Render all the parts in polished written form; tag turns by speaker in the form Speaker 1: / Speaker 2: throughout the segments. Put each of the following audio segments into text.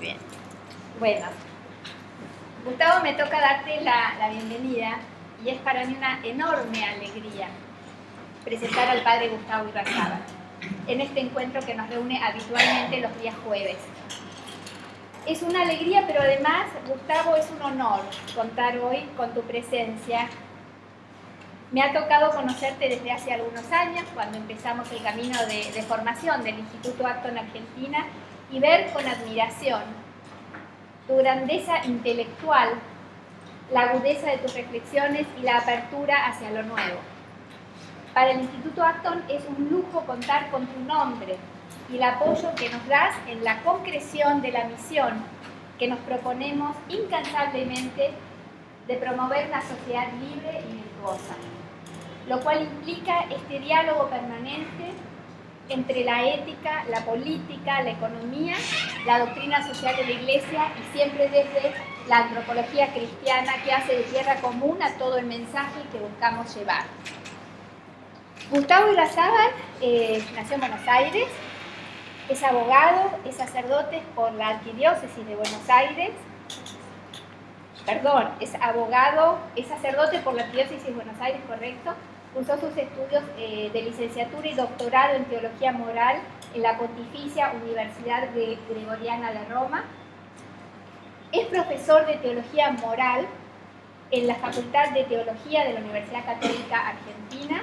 Speaker 1: Bien. Bueno, Gustavo, me toca darte la bienvenida y es para mí una enorme alegría presentar al padre Gustavo Irrazábal en este encuentro que nos reúne habitualmente los días jueves. Es una alegría, pero además, Gustavo, es un honor contar hoy con tu presencia. Me ha tocado conocerte desde hace algunos años, cuando empezamos el camino de formación del Instituto Acton Argentina, y ver con admiración tu grandeza intelectual, la agudeza de tus reflexiones y la apertura hacia lo nuevo. Para el Instituto Acton es un lujo contar con tu nombre y el apoyo que nos das en la concreción de la misión que nos proponemos incansablemente de promover una sociedad libre y virtuosa, lo cual implica este diálogo permanente entre la ética, la política, la economía, la doctrina social de la Iglesia y siempre desde la antropología cristiana que hace de tierra común a todo el mensaje que buscamos llevar. Gustavo Irrazábal nació en Buenos Aires, es abogado, es sacerdote por la Arquidiócesis de Buenos Aires, es sacerdote por la Arquidiócesis de Buenos Aires, correcto. Cursó sus estudios de licenciatura y doctorado en Teología Moral en la Pontificia Universidad Gregoriana de Roma. Es profesor de Teología Moral en la Facultad de Teología de la Universidad Católica Argentina,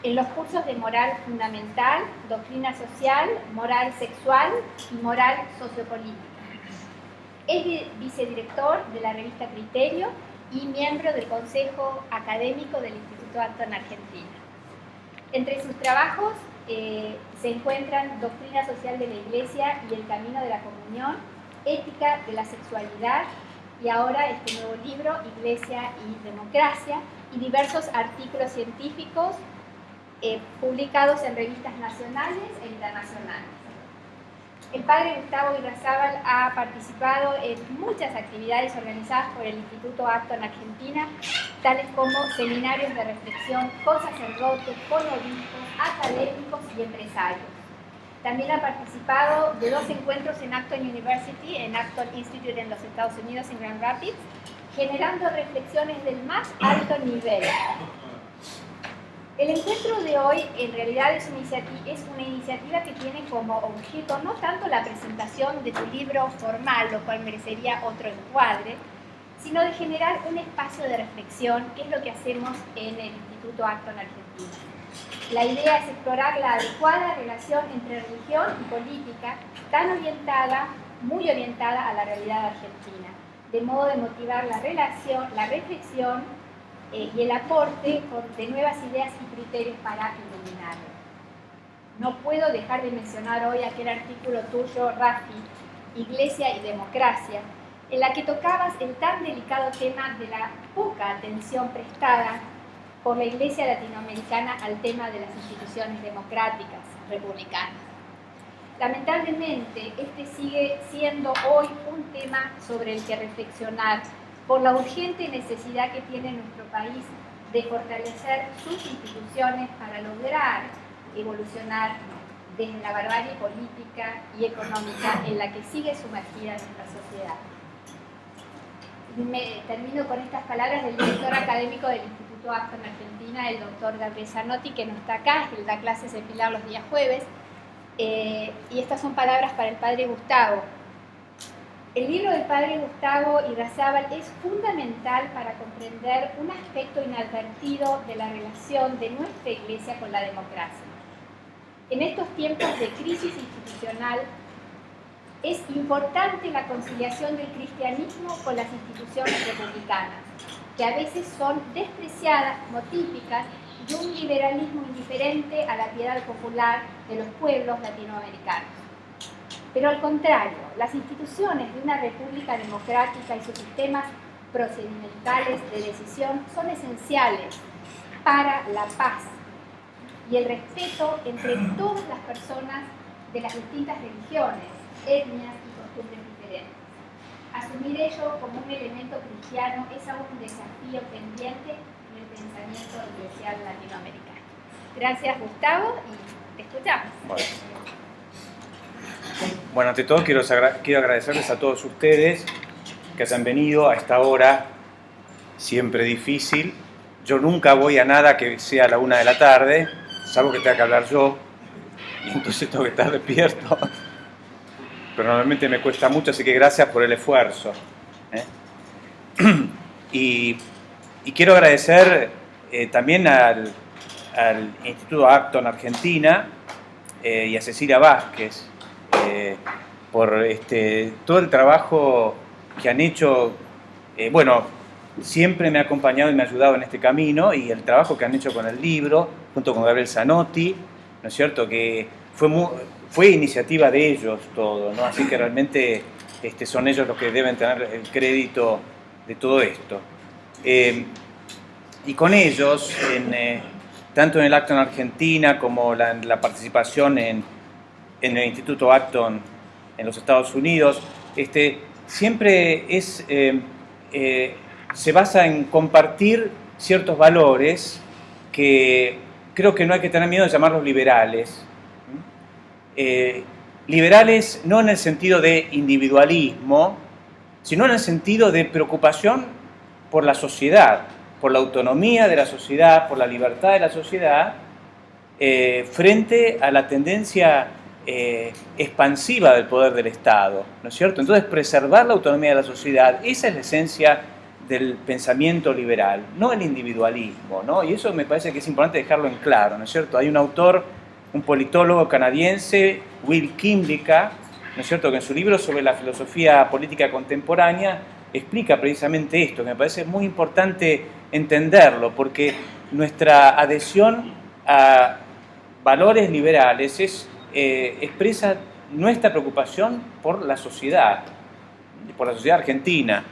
Speaker 1: en los cursos de Moral Fundamental, Doctrina Social, Moral Sexual y Moral Sociopolítica. Es vicedirector de la revista Criterio y miembro del Consejo Académico del Instituto Acton Argentina. Entre sus trabajos se encuentran Doctrina Social de la Iglesia y el Camino de la Comunión, Ética de la Sexualidad y ahora este nuevo libro, Iglesia y Democracia, y diversos artículos científicos publicados en revistas nacionales e internacionales. El padre Gustavo Irrazábal ha participado en muchas actividades organizadas por el Instituto Acton Argentina, tales como seminarios de reflexión con sacerdotes, con obispos, académicos y empresarios. También ha participado de 2 encuentros en Acton University, en Acton Institute en los Estados Unidos, en Grand Rapids, generando reflexiones del más alto nivel. El encuentro de hoy en realidad es una iniciativa que tiene como objeto no tanto la presentación de tu libro formal, lo cual merecería otro encuadre, sino de generar un espacio de reflexión, que es lo que hacemos en el Instituto Acton Argentina. La idea es explorar la adecuada relación entre religión y política, muy orientada a la realidad argentina, de modo de motivar la reflexión y el aporte de nuevas ideas y criterios para iluminarlo. No puedo dejar de mencionar hoy aquel artículo tuyo, Rafi, Iglesia y Democracia, en la que tocabas el tan delicado tema de la poca atención prestada por la Iglesia latinoamericana al tema de las instituciones democráticas, republicanas. Lamentablemente, este sigue siendo hoy un tema sobre el que reflexionar, por la urgente necesidad que tiene nuestro país de fortalecer sus instituciones para lograr evolucionar desde la barbarie política y económica en la que sigue sumergida nuestra sociedad. Termino con estas palabras del director académico del Instituto Acton Argentina, el doctor Gabriel Zanotti, que no está acá, que da clases en Pilar los días jueves, y estas son palabras para el padre Gustavo. El libro del padre Gustavo Irrazábal es fundamental para comprender un aspecto inadvertido de la relación de nuestra Iglesia con la democracia. En estos tiempos de crisis institucional, es importante la conciliación del cristianismo con las instituciones republicanas, que a veces son despreciadas como típicas de un liberalismo indiferente a la piedad popular de los pueblos latinoamericanos. Pero al contrario, las instituciones de una república democrática y sus sistemas procedimentales de decisión son esenciales para la paz y el respeto entre todas las personas de las distintas religiones, etnias y costumbres diferentes. Asumir ello como un elemento cristiano es aún un desafío pendiente en el pensamiento eclesial latinoamericano. Gracias, Gustavo, y te escuchamos.
Speaker 2: Bueno. Bueno, ante todo quiero agradecerles a todos ustedes que hayan venido a esta hora siempre difícil. Yo nunca voy a nada que sea a la 1 de la tarde, salvo que tenga que hablar yo, y entonces tengo que estar despierto. Pero normalmente me cuesta mucho, así que gracias por el esfuerzo. Y quiero agradecer también al Instituto Acton Argentina y a Cecilia Vázquez por todo el trabajo que han hecho. Bueno, siempre me ha acompañado y me ha ayudado en este camino, y el trabajo que han hecho con el libro, junto con Gabriel Zanotti, ¿no es cierto?, que fue iniciativa de ellos todo, ¿no? Así que realmente son ellos los que deben tener el crédito de todo esto. Y con ellos, tanto en el Acton Argentina como la participación en el Instituto Acton en los Estados Unidos, siempre se basa en compartir ciertos valores que creo que no hay que tener miedo de llamarlos liberales. Liberales no en el sentido de individualismo, sino en el sentido de preocupación por la sociedad, por la autonomía de la sociedad, por la libertad de la sociedad, frente a la tendencia expansiva del poder del Estado, ¿no es cierto? Entonces, preservar la autonomía de la sociedad, esa es la esencia del pensamiento liberal, no el individualismo, ¿no? Y eso me parece que es importante dejarlo en claro, ¿no es cierto? Hay un autor, un politólogo canadiense, Will Kimlicka, ¿no es cierto?, que en su libro sobre la filosofía política contemporánea explica precisamente esto, que me parece muy importante entenderlo, porque nuestra adhesión a valores liberales expresa nuestra preocupación por la sociedad argentina.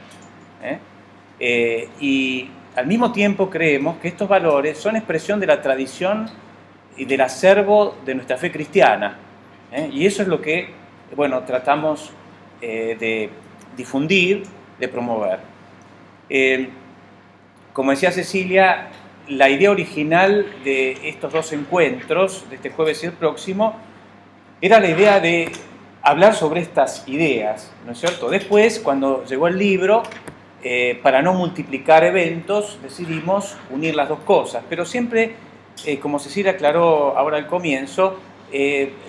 Speaker 2: Y al mismo tiempo creemos que estos valores son expresión de la tradición y del acervo de nuestra fe cristiana. Y eso es lo que, bueno, tratamos de difundir, de promover. Como decía Cecilia, la idea original de estos dos encuentros, de este jueves y el próximo, era la idea de hablar sobre estas ideas, ¿no es cierto? Después, cuando llegó el libro, para no multiplicar eventos, decidimos unir las dos cosas, pero siempre, como Cecilia aclaró ahora al comienzo,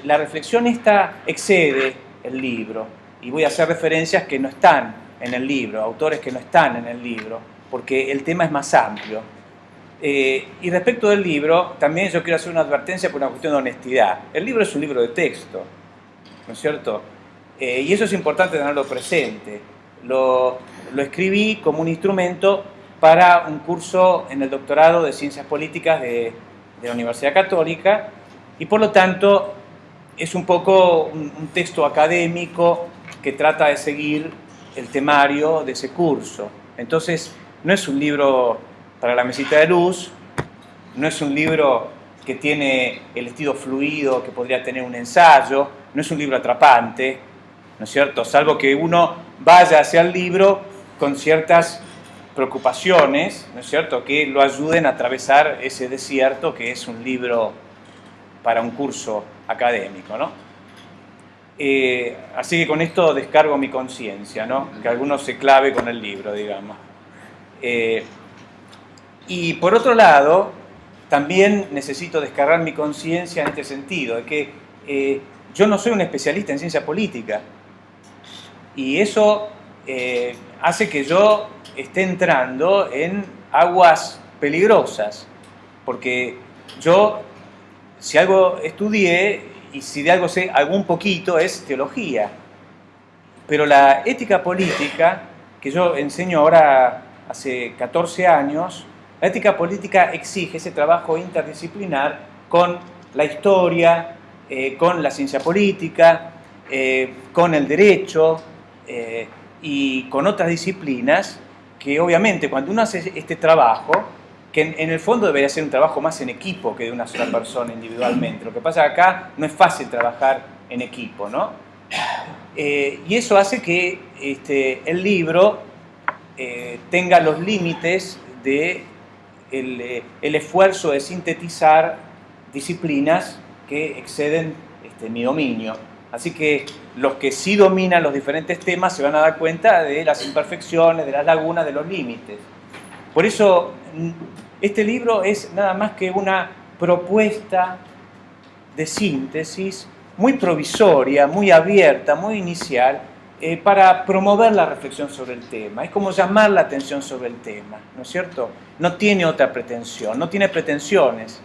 Speaker 2: la reflexión esta excede el libro, y voy a hacer referencias que no están en el libro, autores que no están en el libro, porque el tema es más amplio. Y respecto del libro, también yo quiero hacer una advertencia por una cuestión de honestidad. El libro es un libro de texto, ¿no es cierto? Y eso es importante tenerlo presente. Lo escribí como un instrumento para un curso en el doctorado de Ciencias Políticas de la Universidad Católica, y por lo tanto es un poco un texto académico que trata de seguir el temario de ese curso. Entonces, no es un libro para la mesita de luz, no es un libro que tiene el estilo fluido que podría tener un ensayo, no es un libro atrapante, ¿no es cierto? Salvo que uno vaya hacia el libro con ciertas preocupaciones, ¿no es cierto?, que lo ayuden a atravesar ese desierto que es un libro para un curso académico, ¿no? Así que con esto descargo mi conciencia, ¿no?, que alguno se clave con el libro, digamos. Y por otro lado, también necesito descargar mi conciencia en este sentido, de que yo no soy un especialista en ciencia política, y eso hace que yo esté entrando en aguas peligrosas, porque yo, si algo estudié y si de algo sé algún poquito, es teología, pero la ética política, que yo enseño ahora hace 14 años, la ética política exige ese trabajo interdisciplinar con la historia, con la ciencia política, con el derecho y con otras disciplinas que obviamente cuando uno hace este trabajo, que en el fondo debería ser un trabajo más en equipo que de una sola persona individualmente. Lo que pasa es que acá no es fácil trabajar en equipo, ¿no? Y eso hace que el libro tenga los límites de el esfuerzo de sintetizar disciplinas que exceden mi dominio. Así que los que sí dominan los diferentes temas se van a dar cuenta de las imperfecciones, de las lagunas, de los límites. Por eso, este libro es nada más que una propuesta de síntesis muy provisoria, muy abierta, muy inicial, para promover la reflexión sobre el tema. Es como llamar la atención sobre el tema, ¿no es cierto? No tiene otra pretensión, no tiene pretensiones.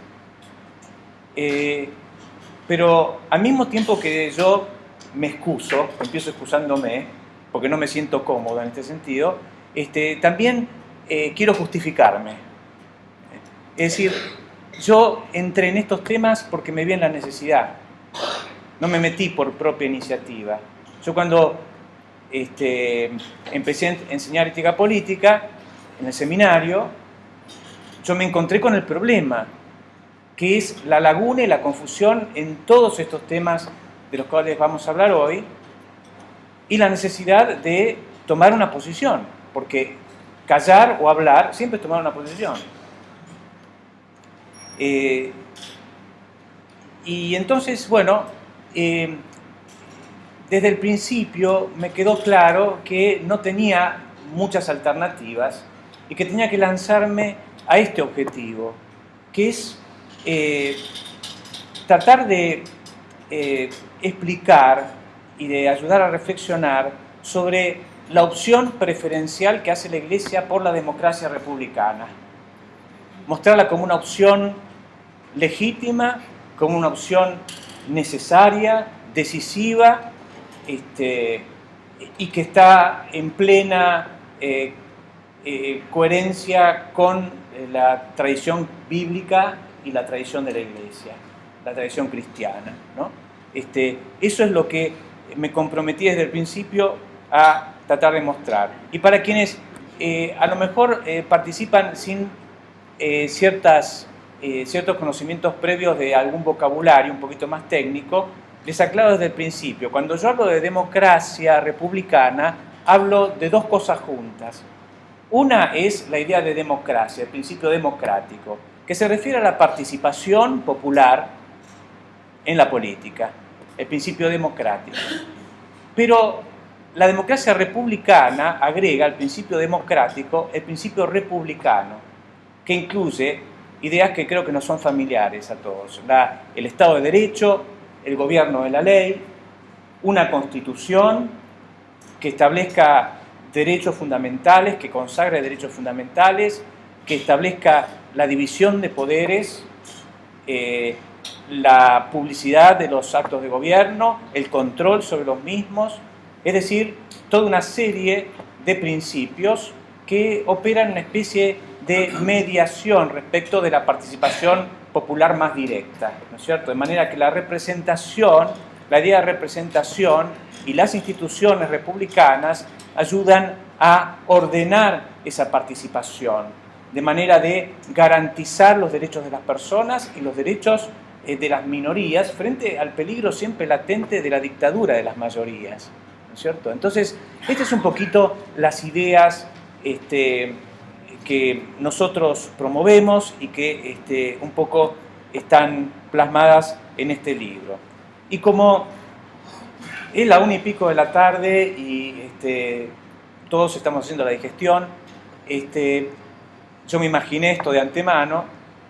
Speaker 2: Pero al mismo tiempo que yo me excuso, empiezo excusándome, porque no me siento cómodo en este sentido, también quiero justificarme. Es decir, yo entré en estos temas porque me vi en la necesidad. No me metí por propia iniciativa. Yo cuando empecé a enseñar ética política en el seminario, yo me encontré con el problema, que es la laguna y la confusión en todos estos temas de los cuales vamos a hablar hoy, y la necesidad de tomar una posición, porque callar o hablar siempre es tomar una posición. Y entonces, bueno, desde el principio me quedó claro que no tenía muchas alternativas y que tenía que lanzarme a este objetivo, que es tratar de explicar y de ayudar a reflexionar sobre la opción preferencial que hace la Iglesia por la democracia republicana. Mostrarla como una opción legítima, como una opción necesaria, decisiva, y que está en plena coherencia con la tradición bíblica y la tradición de la Iglesia, la tradición cristiana, ¿no? Eso es lo que me comprometí desde el principio a tratar de mostrar. Y para quienes a lo mejor participan sin ciertos conocimientos previos de algún vocabulario un poquito más técnico, les aclaro desde el principio. Cuando yo hablo de democracia republicana, hablo de dos cosas juntas. Una es la idea de democracia, el principio democrático, que se refiere a la participación popular en la política, el principio democrático. Pero la democracia republicana agrega al principio democrático el principio republicano, que incluye ideas que creo que no son familiares a todos. El Estado de Derecho, el gobierno de la ley, una constitución que establezca derechos fundamentales, que consagre derechos fundamentales, que establezca la división de poderes, la publicidad de los actos de gobierno, el control sobre los mismos, es decir, toda una serie de principios que operan una especie de mediación respecto de la participación popular más directa, ¿no es cierto? De manera que la representación, la idea de representación y las instituciones republicanas ayudan a ordenar esa participación, de manera de garantizar los derechos de las personas y los derechos de las minorías frente al peligro siempre latente de la dictadura de las mayorías, ¿no es cierto? Entonces, estas son un poquito las ideas que nosotros promovemos y que un poco están plasmadas en este libro. Y como es la 1:00 de la tarde y todos estamos haciendo la digestión, yo me imaginé esto de antemano,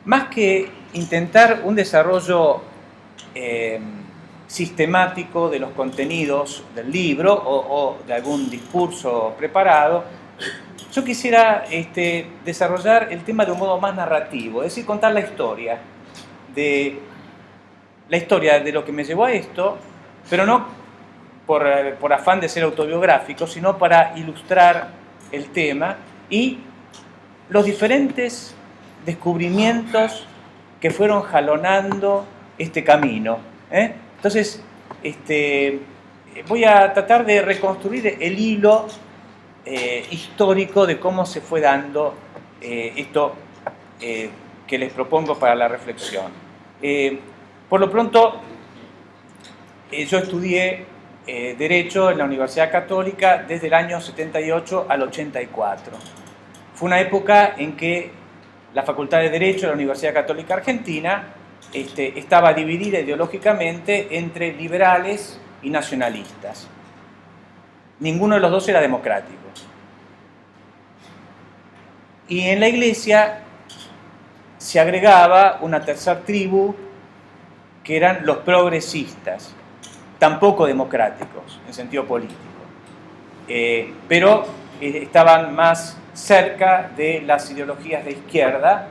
Speaker 2: más que intentar un desarrollo sistemático de los contenidos del libro o de algún discurso preparado, yo quisiera desarrollar el tema de un modo más narrativo, es decir, contar la historia de lo que me llevó a esto, pero no por afán de ser autobiográfico, sino para ilustrar el tema y los diferentes descubrimientos que fueron jalonando este camino. Entonces, voy a tratar de reconstruir el hilo histórico de cómo se fue dando esto que les propongo para la reflexión. Por lo pronto, yo estudié Derecho en la Universidad Católica desde el año 78 al 84. Fue una época en que la Facultad de Derecho de la Universidad Católica Argentina estaba dividida ideológicamente entre liberales y nacionalistas. Ninguno de los dos era democrático. Y en la Iglesia se agregaba una tercera tribu, que eran los progresistas, tampoco democráticos en sentido político, pero estaban más cerca de las ideologías de izquierda,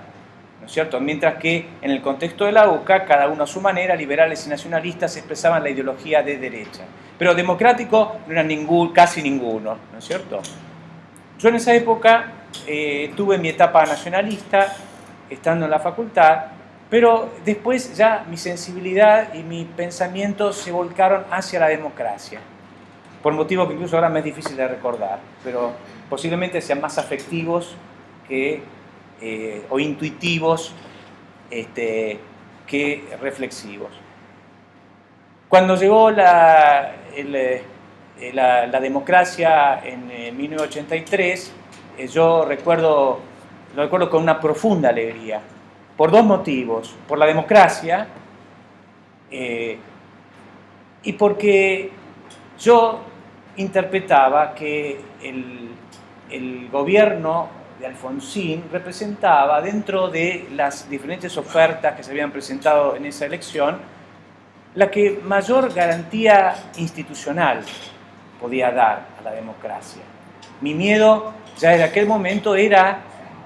Speaker 2: ¿no es cierto? Mientras que en el contexto de la UCA, cada uno a su manera, liberales y nacionalistas expresaban la ideología de derecha. Pero democrático no era casi ninguno, ¿no es cierto? Yo en esa época tuve mi etapa nacionalista, estando en la facultad, pero después ya mi sensibilidad y mi pensamiento se volcaron hacia la democracia, por motivos que incluso ahora me es difícil de recordar, pero posiblemente sean más afectivos o intuitivos que reflexivos. Cuando llegó la democracia en 1983, yo lo recuerdo con una profunda alegría, por dos motivos: por la democracia y porque yo interpretaba que el gobierno de Alfonsín representaba, dentro de las diferentes ofertas que se habían presentado en esa elección, la que mayor garantía institucional podía dar a la democracia. Mi miedo ya en aquel momento era,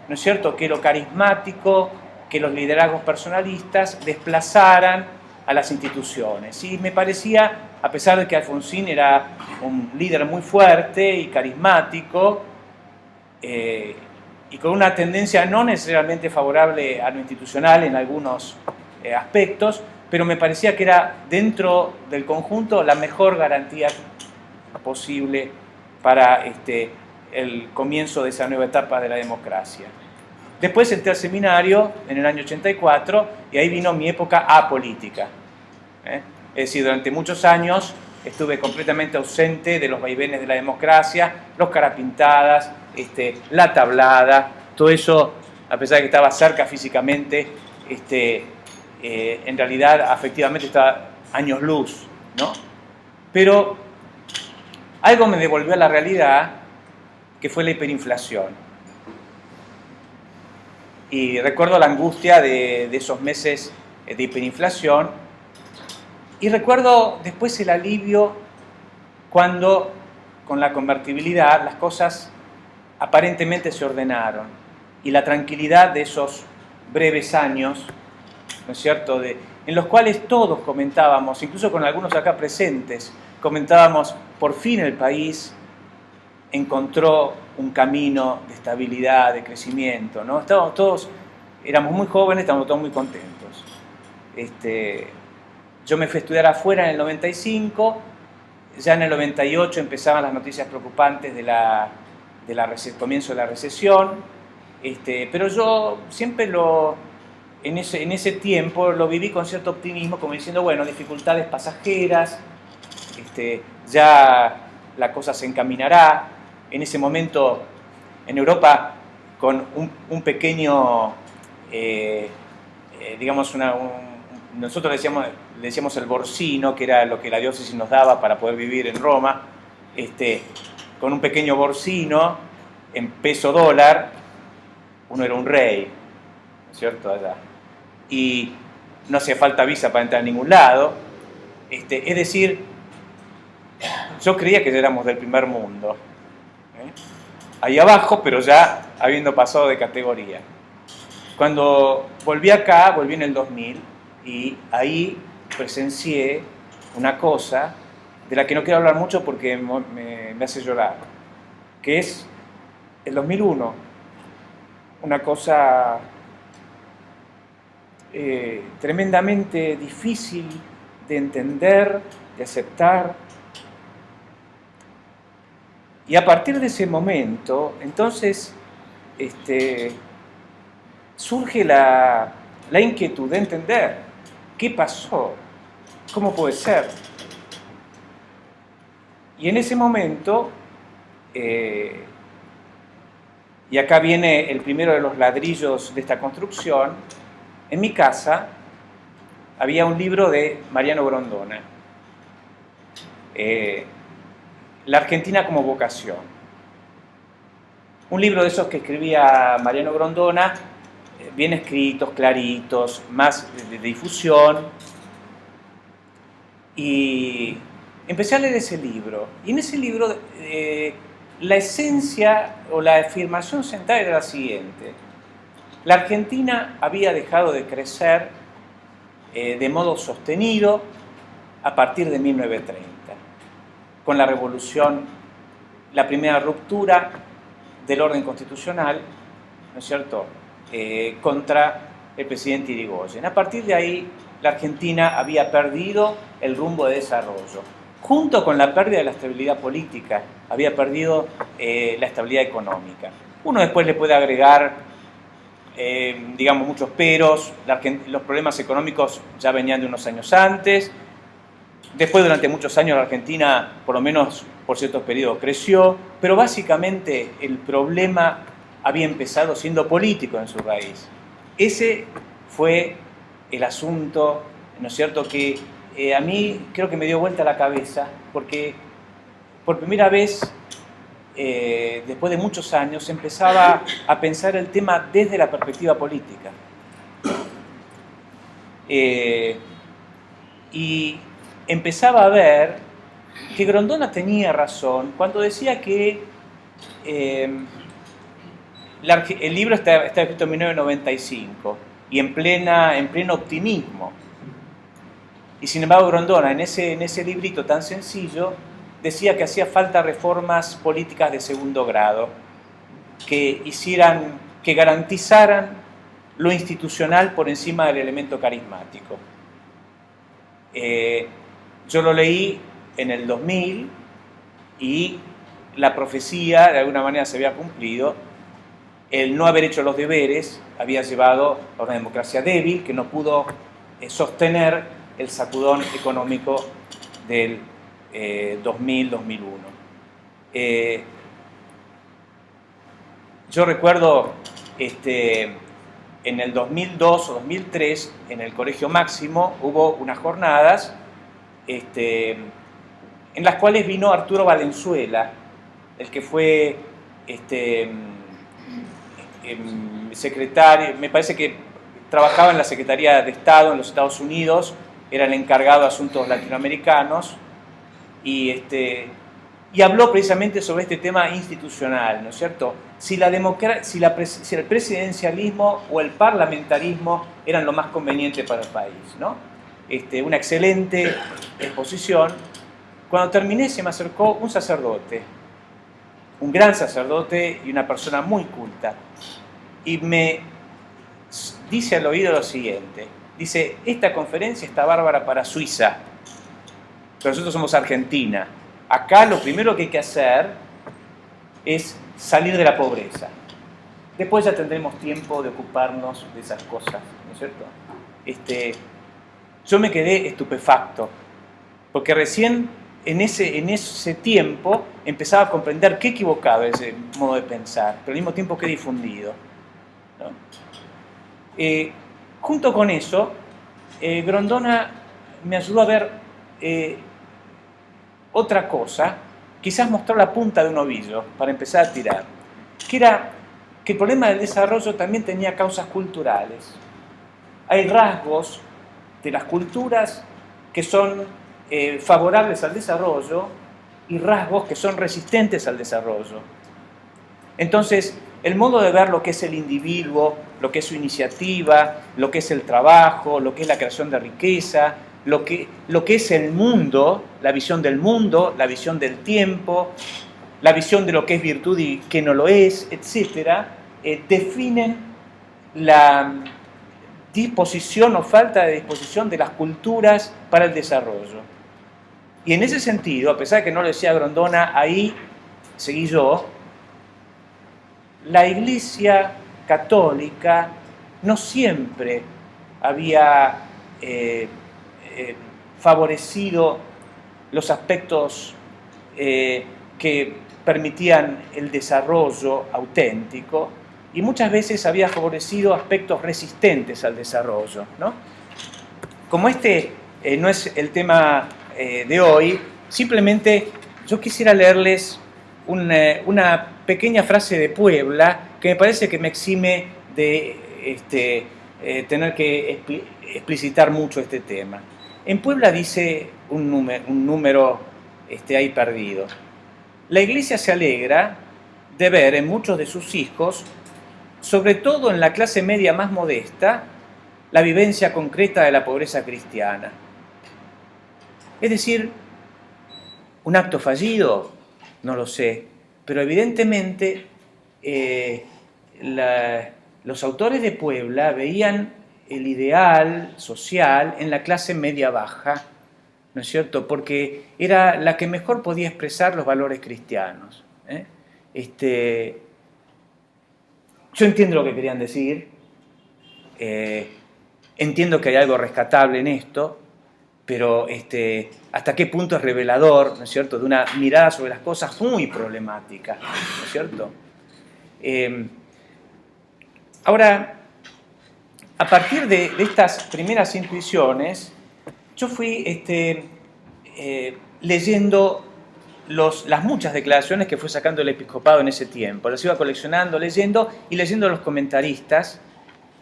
Speaker 2: ¿no es cierto?, que lo carismático, que los liderazgos personalistas desplazaran a las instituciones. Y me parecía, a pesar de que Alfonsín era un líder muy fuerte y carismático, y con una tendencia no necesariamente favorable a lo institucional en algunos aspectos, pero me parecía que era, dentro del conjunto, la mejor garantía posible para el comienzo de esa nueva etapa de la democracia. Después entré al seminario en el año 84 y ahí vino mi época apolítica. Es decir, durante muchos años estuve completamente ausente de los vaivenes de la democracia, los carapintadas, la tablada, todo eso, a pesar de que estaba cerca físicamente, en realidad afectivamente estaba años luz, ¿no? Pero algo me devolvió a la realidad, que fue la hiperinflación. Y recuerdo la angustia de esos meses de hiperinflación, y recuerdo después el alivio cuando, con la convertibilidad, las cosas aparentemente se ordenaron, y la tranquilidad de esos breves años, ¿no es cierto?, en los cuales todos comentábamos, incluso con algunos acá presentes, comentábamos: por fin el país encontró un camino de estabilidad, de crecimiento, ¿no? Éramos muy jóvenes, estábamos todos muy contentos. Yo me fui a estudiar afuera en el 95, ya en el 98 empezaban las noticias preocupantes del comienzo de la recesión, pero yo siempre en ese tiempo lo viví con cierto optimismo, como diciendo, bueno, dificultades pasajeras, ya la cosa se encaminará. En ese momento, en Europa, con un pequeño, digamos, nosotros le decíamos el borsino, que era lo que la diócesis nos daba para poder vivir en Roma, con un pequeño borsino en peso dólar, uno era un rey, ¿no es cierto?, allá. Y no hacía falta visa para entrar a ningún lado. Es decir, yo creía que ya éramos del primer mundo. Ahí abajo, pero ya habiendo pasado de categoría. Cuando volví acá, volví en el 2000, y ahí presencié una cosa de la que no quiero hablar mucho porque me hace llorar, que es el 2001, una cosa tremendamente difícil de entender, de aceptar. Y a partir de ese momento, entonces, surge la inquietud de entender qué pasó, cómo puede ser. Y en ese momento, y acá viene el primero de los ladrillos de esta construcción, en mi casa había un libro de Mariano Grondona. La Argentina como vocación. Un libro de esos que escribía Mariano Grondona, bien escritos, claritos, más de difusión. Y empecé a leer ese libro. Y en ese libro la esencia o la afirmación central era la siguiente. La Argentina había dejado de crecer de modo sostenido a partir de 1930, con la revolución, la primera ruptura del orden constitucional, ¿no es cierto?, contra el presidente Irigoyen. A partir de ahí, la Argentina había perdido el rumbo de desarrollo. Junto con la pérdida de la estabilidad política, había perdido la estabilidad económica. Uno después le puede agregar, digamos, muchos peros. Los problemas económicos ya venían de unos años antes. Después, durante muchos años, la Argentina, por lo menos por ciertos periodos, creció. Pero básicamente el problema había empezado siendo político en su raíz. Ese fue el asunto, ¿no es cierto?, que a mí creo que me dio vuelta la cabeza, porque por primera vez, después de muchos años, empezaba a pensar el tema desde la perspectiva política. Y empezaba a ver que Grondona tenía razón cuando decía que el libro está escrito en 1995 y en pleno optimismo. Y sin embargo Grondona, en ese librito tan sencillo, decía que hacía falta reformas políticas de segundo grado, que garantizaran lo institucional por encima del elemento carismático. Yo lo leí en el 2000 y la profecía de alguna manera se había cumplido. El no haber hecho los deberes había llevado a una democracia débil que no pudo sostener el sacudón económico del 2000-2001. Yo recuerdo en el 2002 o 2003, en el Colegio Máximo, hubo unas jornadas en las cuales vino Arturo Valenzuela, el que fue secretario, me parece que trabajaba en la Secretaría de Estado en los Estados Unidos, era el encargado de asuntos latinoamericanos, y habló precisamente sobre este tema institucional, ¿no es cierto? Si el presidencialismo o el parlamentarismo eran lo más conveniente para el país, ¿no? Una excelente exposición. Cuando terminé se me acercó un sacerdote, un gran sacerdote y una persona muy culta, y me dice al oído lo siguiente, dice: esta conferencia está bárbara para Suiza, pero nosotros somos Argentina. Acá lo primero que hay que hacer es salir de la pobreza. Después ya tendremos tiempo de ocuparnos de esas cosas, ¿no es cierto? Yo me quedé estupefacto, porque recién en ese tiempo empezaba a comprender qué equivocado ese modo de pensar, pero al mismo tiempo qué difundido, ¿no? Junto con eso, Grondona me ayudó a ver otra cosa, quizás mostró la punta de un ovillo para empezar a tirar, que era que el problema del desarrollo también tenía causas culturales. Hay rasgos de las culturas que son favorables al desarrollo y rasgos que son resistentes al desarrollo. Entonces, el modo de ver lo que es el individuo, lo que es su iniciativa, lo que es el trabajo, lo que es la creación de riqueza, lo que es el mundo, la visión del mundo, la visión del tiempo, la visión de lo que es virtud y que no lo es, etc., definen la disposición o falta de disposición de las culturas para el desarrollo. Y en ese sentido, a pesar de que no lo decía Grondona, ahí seguí yo, la Iglesia católica no siempre había favorecido los aspectos que permitían el desarrollo auténtico y muchas veces había favorecido aspectos resistentes al desarrollo, ¿no? Como no es el tema de hoy, simplemente yo quisiera leerles una pequeña frase de Puebla que me parece que me exime de tener que explicitar mucho este tema. En Puebla dice un número ahí perdido. La Iglesia se alegra de ver en muchos de sus hijos, sobre todo en la clase media más modesta, la vivencia concreta de la pobreza cristiana. Es decir, un acto fallido, no lo sé, pero evidentemente los autores de Puebla veían el ideal social en la clase media baja, ¿no es cierto? Porque era la que mejor podía expresar los valores cristianos. Yo entiendo lo que querían decir, entiendo que hay algo rescatable en esto, pero hasta qué punto es revelador, ¿no es cierto?, de una mirada sobre las cosas muy problemática, ¿no es cierto? Ahora, a partir de estas primeras intuiciones, yo fui leyendo las muchas declaraciones que fue sacando el episcopado en ese tiempo. Las iba coleccionando, leyendo a los comentaristas,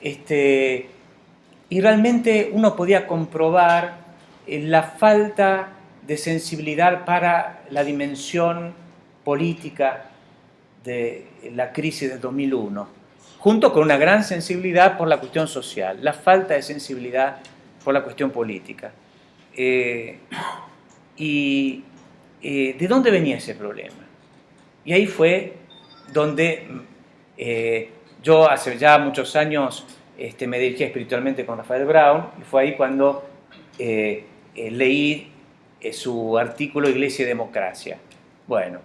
Speaker 2: y realmente uno podía comprobar la falta de sensibilidad para la dimensión política de la crisis del 2001, junto con una gran sensibilidad por la cuestión social, la falta de sensibilidad por la cuestión política. ¿De dónde venía ese problema? Y ahí fue donde yo hace ya muchos años me dirigí espiritualmente con Rafael Brown, y fue ahí cuando leí su artículo Iglesia y Democracia. Bueno,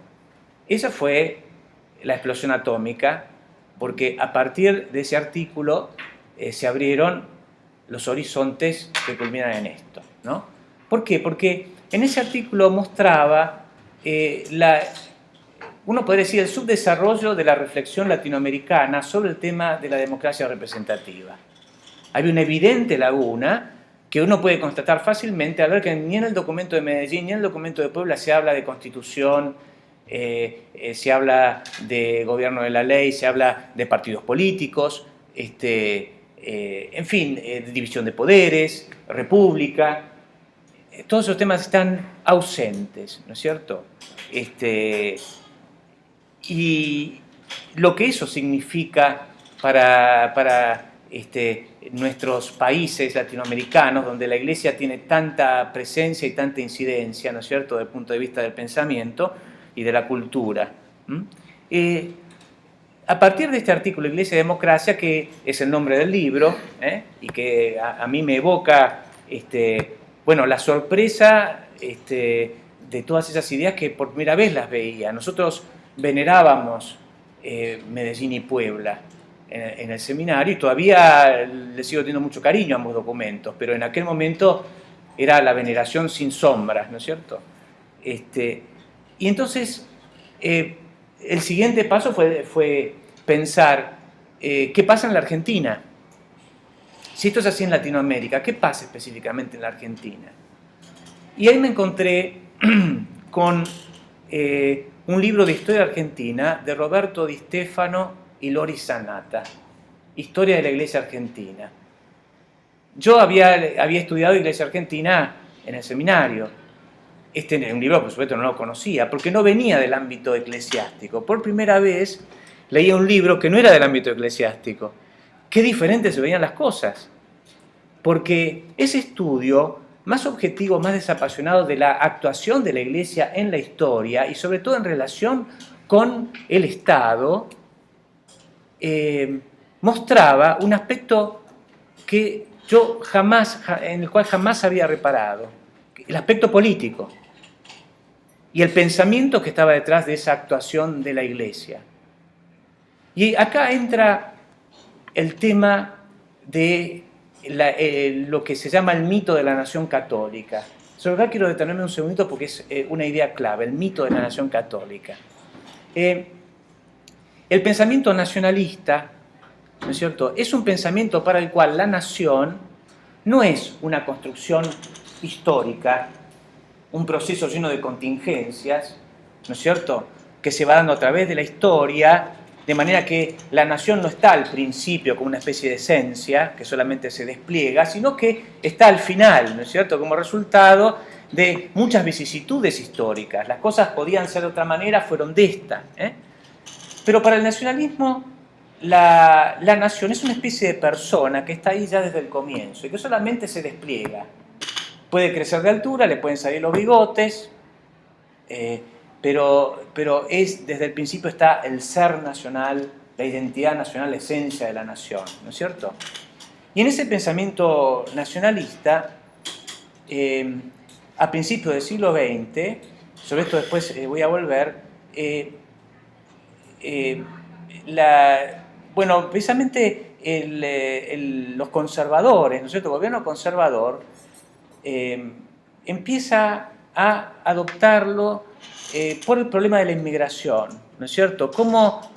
Speaker 2: esa fue la explosión atómica, porque a partir de ese artículo se abrieron los horizontes que culminan en esto, ¿no? ¿Por qué? Porque en ese artículo mostraba uno podría decir, el subdesarrollo de la reflexión latinoamericana sobre el tema de la democracia representativa. Había una evidente laguna que uno puede constatar fácilmente al ver que ni en el documento de Medellín ni en el documento de Puebla se habla de constitución, se habla de gobierno de la ley, se habla de partidos políticos, en fin, división de poderes, república. Todos esos temas están ausentes, ¿no es cierto? Y lo que eso significa para nuestros países latinoamericanos, donde la Iglesia tiene tanta presencia y tanta incidencia, ¿no es cierto?, desde el punto de vista del pensamiento y de la cultura. A partir de este artículo, Iglesia y Democracia, que es el nombre del libro, y que a mí me evoca la sorpresa de todas esas ideas que por primera vez las veía. Nosotros venerábamos Medellín y Puebla en el seminario, y todavía le sigo teniendo mucho cariño a ambos documentos, pero en aquel momento era la veneración sin sombras, ¿no es cierto? Y entonces el siguiente paso fue pensar qué pasa en la Argentina. Si esto es así en Latinoamérica, ¿qué pasa específicamente en la Argentina? Y ahí me encontré con un libro de historia argentina de Roberto Di Stefano y Lori Sanata, Historia de la Iglesia Argentina. Yo había estudiado Iglesia Argentina en el seminario. Un libro, por supuesto, no lo conocía, porque no venía del ámbito eclesiástico. Por primera vez leía un libro que no era del ámbito eclesiástico. Qué diferentes se veían las cosas. Porque ese estudio, más objetivo, más desapasionado de la actuación de la Iglesia en la historia, y sobre todo en relación con el Estado, mostraba un aspecto que en el cual jamás había reparado, el aspecto político y el pensamiento que estaba detrás de esa actuación de la Iglesia. Y acá entra el tema de lo que se llama el mito de la nación católica. Sobre lo cual quiero detenerme un segundito porque es una idea clave, el mito de la nación católica. El pensamiento nacionalista, ¿no es cierto?, es un pensamiento para el cual la nación no es una construcción histórica un proceso lleno de contingencias, ¿no es cierto?, que se va dando a través de la historia, de manera que la nación no está al principio como una especie de esencia que solamente se despliega, sino que está al final, ¿no es cierto?, como resultado de muchas vicisitudes históricas. Las cosas podían ser de otra manera, fueron de esta. Pero para el nacionalismo, la nación es una especie de persona que está ahí ya desde el comienzo y que solamente se despliega. Puede crecer de altura, le pueden salir los bigotes, pero desde el principio está el ser nacional, la identidad nacional, la esencia de la nación, ¿no es cierto? Y en ese pensamiento nacionalista, a principios del siglo XX, sobre esto después voy a volver, precisamente los conservadores, ¿no es cierto? El gobierno conservador empieza a adoptarlo por el problema de la inmigración, ¿no es cierto? Cómo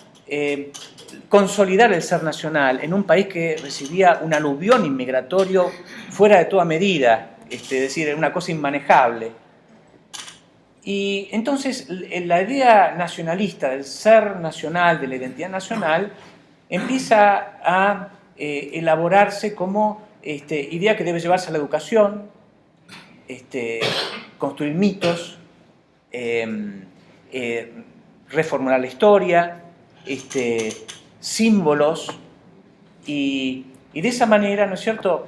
Speaker 2: consolidar el ser nacional en un país que recibía un aluvión inmigratorio fuera de toda medida, es decir, era una cosa inmanejable. Y entonces la idea nacionalista del ser nacional, de la identidad nacional, empieza a elaborarse como idea que debe llevarse a la educación, construir mitos, reformular la historia, símbolos, y de esa manera, ¿no es cierto?,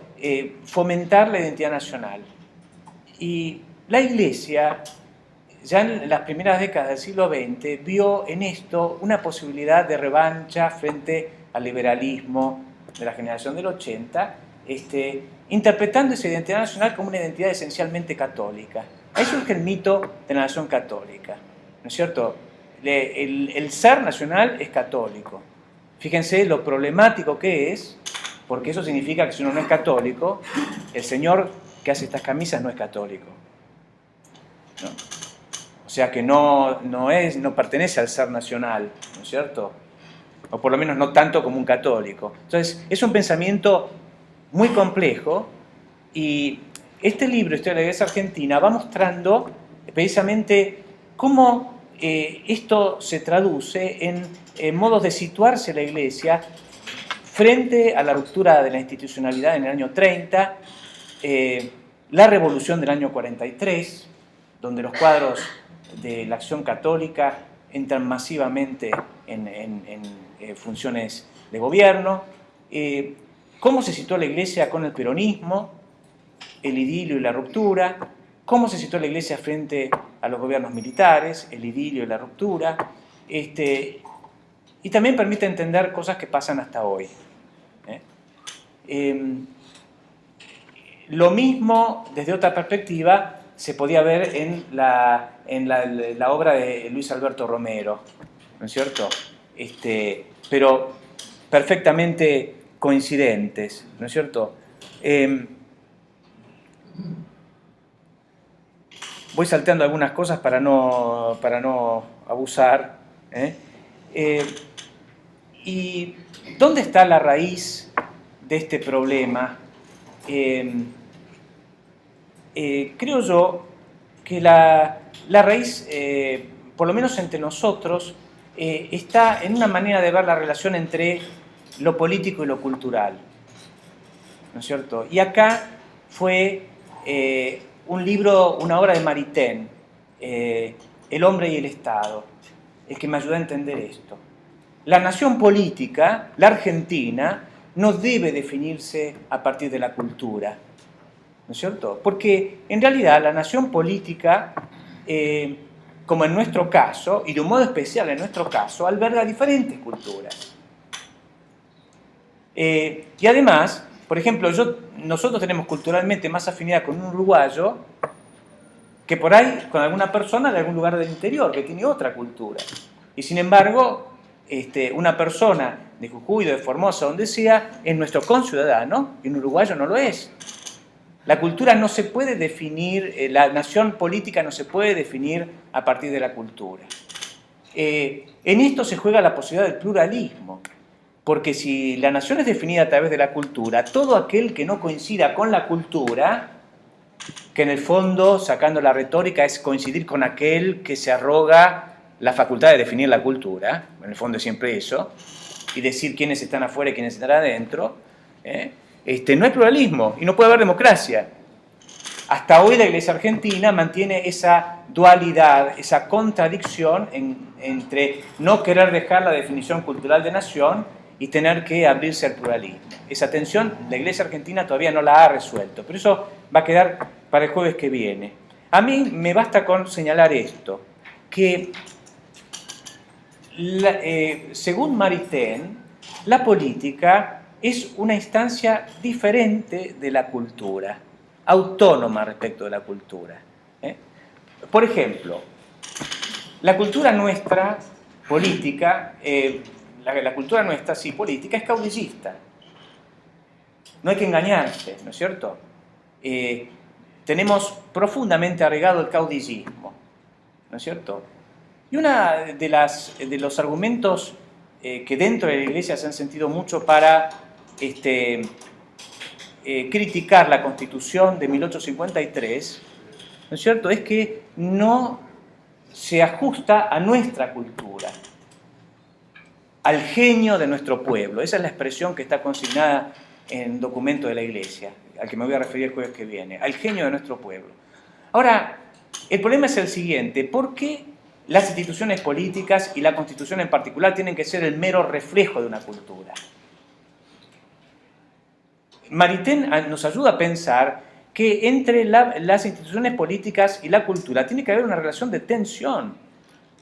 Speaker 2: fomentar la identidad nacional. Y la Iglesia, ya en las primeras décadas del siglo XX, vio en esto una posibilidad de revancha frente al liberalismo de la generación del 80, interpretando esa identidad nacional como una identidad esencialmente católica. Ahí surge el mito de la nación católica, ¿no es cierto? El ser nacional es católico. Fíjense lo problemático que es, porque eso significa que si uno no es católico, el señor que hace estas camisas no es católico, ¿no? O sea que no pertenece al ser nacional, ¿no es cierto? O por lo menos no tanto como un católico. Entonces, es un pensamiento muy complejo, y este libro, Historia de la Iglesia Argentina, va mostrando precisamente cómo esto se traduce en modos de situarse la Iglesia frente a la ruptura de la institucionalidad en el año 30, la revolución del año 43, donde los cuadros de la acción católica entran masivamente en funciones de gobierno, cómo se situó la Iglesia con el peronismo, el idilio y la ruptura, cómo se situó la Iglesia frente a los gobiernos militares, el idilio y la ruptura, y también permite entender cosas que pasan hasta hoy. Lo mismo, desde otra perspectiva, se podía ver en la obra de Luis Alberto Romero, ¿no es cierto? Pero perfectamente coincidentes, ¿no es cierto? Voy salteando algunas cosas para no abusar. ¿Y dónde está la raíz de este problema? Creo yo que la raíz, por lo menos entre nosotros, está en una manera de ver la relación entre lo político y lo cultural, ¿no es cierto? Y acá fue un libro, una obra de Maritain, El hombre y el Estado, el que me ayudó a entender esto. La nación política, la Argentina, no debe definirse a partir de la cultura, ¿no es cierto? Porque en realidad la nación política, como en nuestro caso, y de un modo especial en nuestro caso, alberga diferentes culturas. Y además, por ejemplo, nosotros tenemos culturalmente más afinidad con un uruguayo que por ahí con alguna persona de algún lugar del interior, que tiene otra cultura. Y sin embargo, una persona de Jujuy, de Formosa, donde sea, es nuestro conciudadano, y un uruguayo no lo es. La cultura no se puede definir, la nación política no se puede definir a partir de la cultura. En esto se juega la posibilidad del pluralismo, porque si la nación es definida a través de la cultura, todo aquel que no coincida con la cultura que en el fondo, sacando la retórica, es coincidir con aquel que se arroga la facultad de definir la cultura, en el fondo es siempre eso, y decir quiénes están afuera y quiénes están adentro. No hay pluralismo y no puede haber democracia. Hasta hoy la Iglesia argentina mantiene esa dualidad, esa contradicción entre no querer dejar la definición cultural de nación y tener que abrirse al pluralismo. Esa tensión la Iglesia argentina todavía no la ha resuelto, pero eso va a quedar para el jueves que viene. A mí me basta con señalar esto, que según Maritain, la política es una instancia diferente de la cultura, autónoma respecto de la cultura. Por ejemplo, la cultura nuestra política, la cultura nuestra, sí, política, es caudillista. No hay que engañarse, ¿no es cierto? Tenemos profundamente arraigado el caudillismo, ¿no es cierto? Y uno de los argumentos que dentro de la Iglesia se han sentido mucho para criticar la Constitución de 1853, ¿no es cierto?, es que no se ajusta a nuestra cultura, al genio de nuestro pueblo. Esa es la expresión que está consignada en documento de la Iglesia, al que me voy a referir el jueves que viene, al genio de nuestro pueblo. Ahora, el problema es el siguiente: ¿por qué las instituciones políticas y la Constitución en particular tienen que ser el mero reflejo de una cultura? Maritain nos ayuda a pensar que entre las instituciones políticas y la cultura tiene que haber una relación de tensión,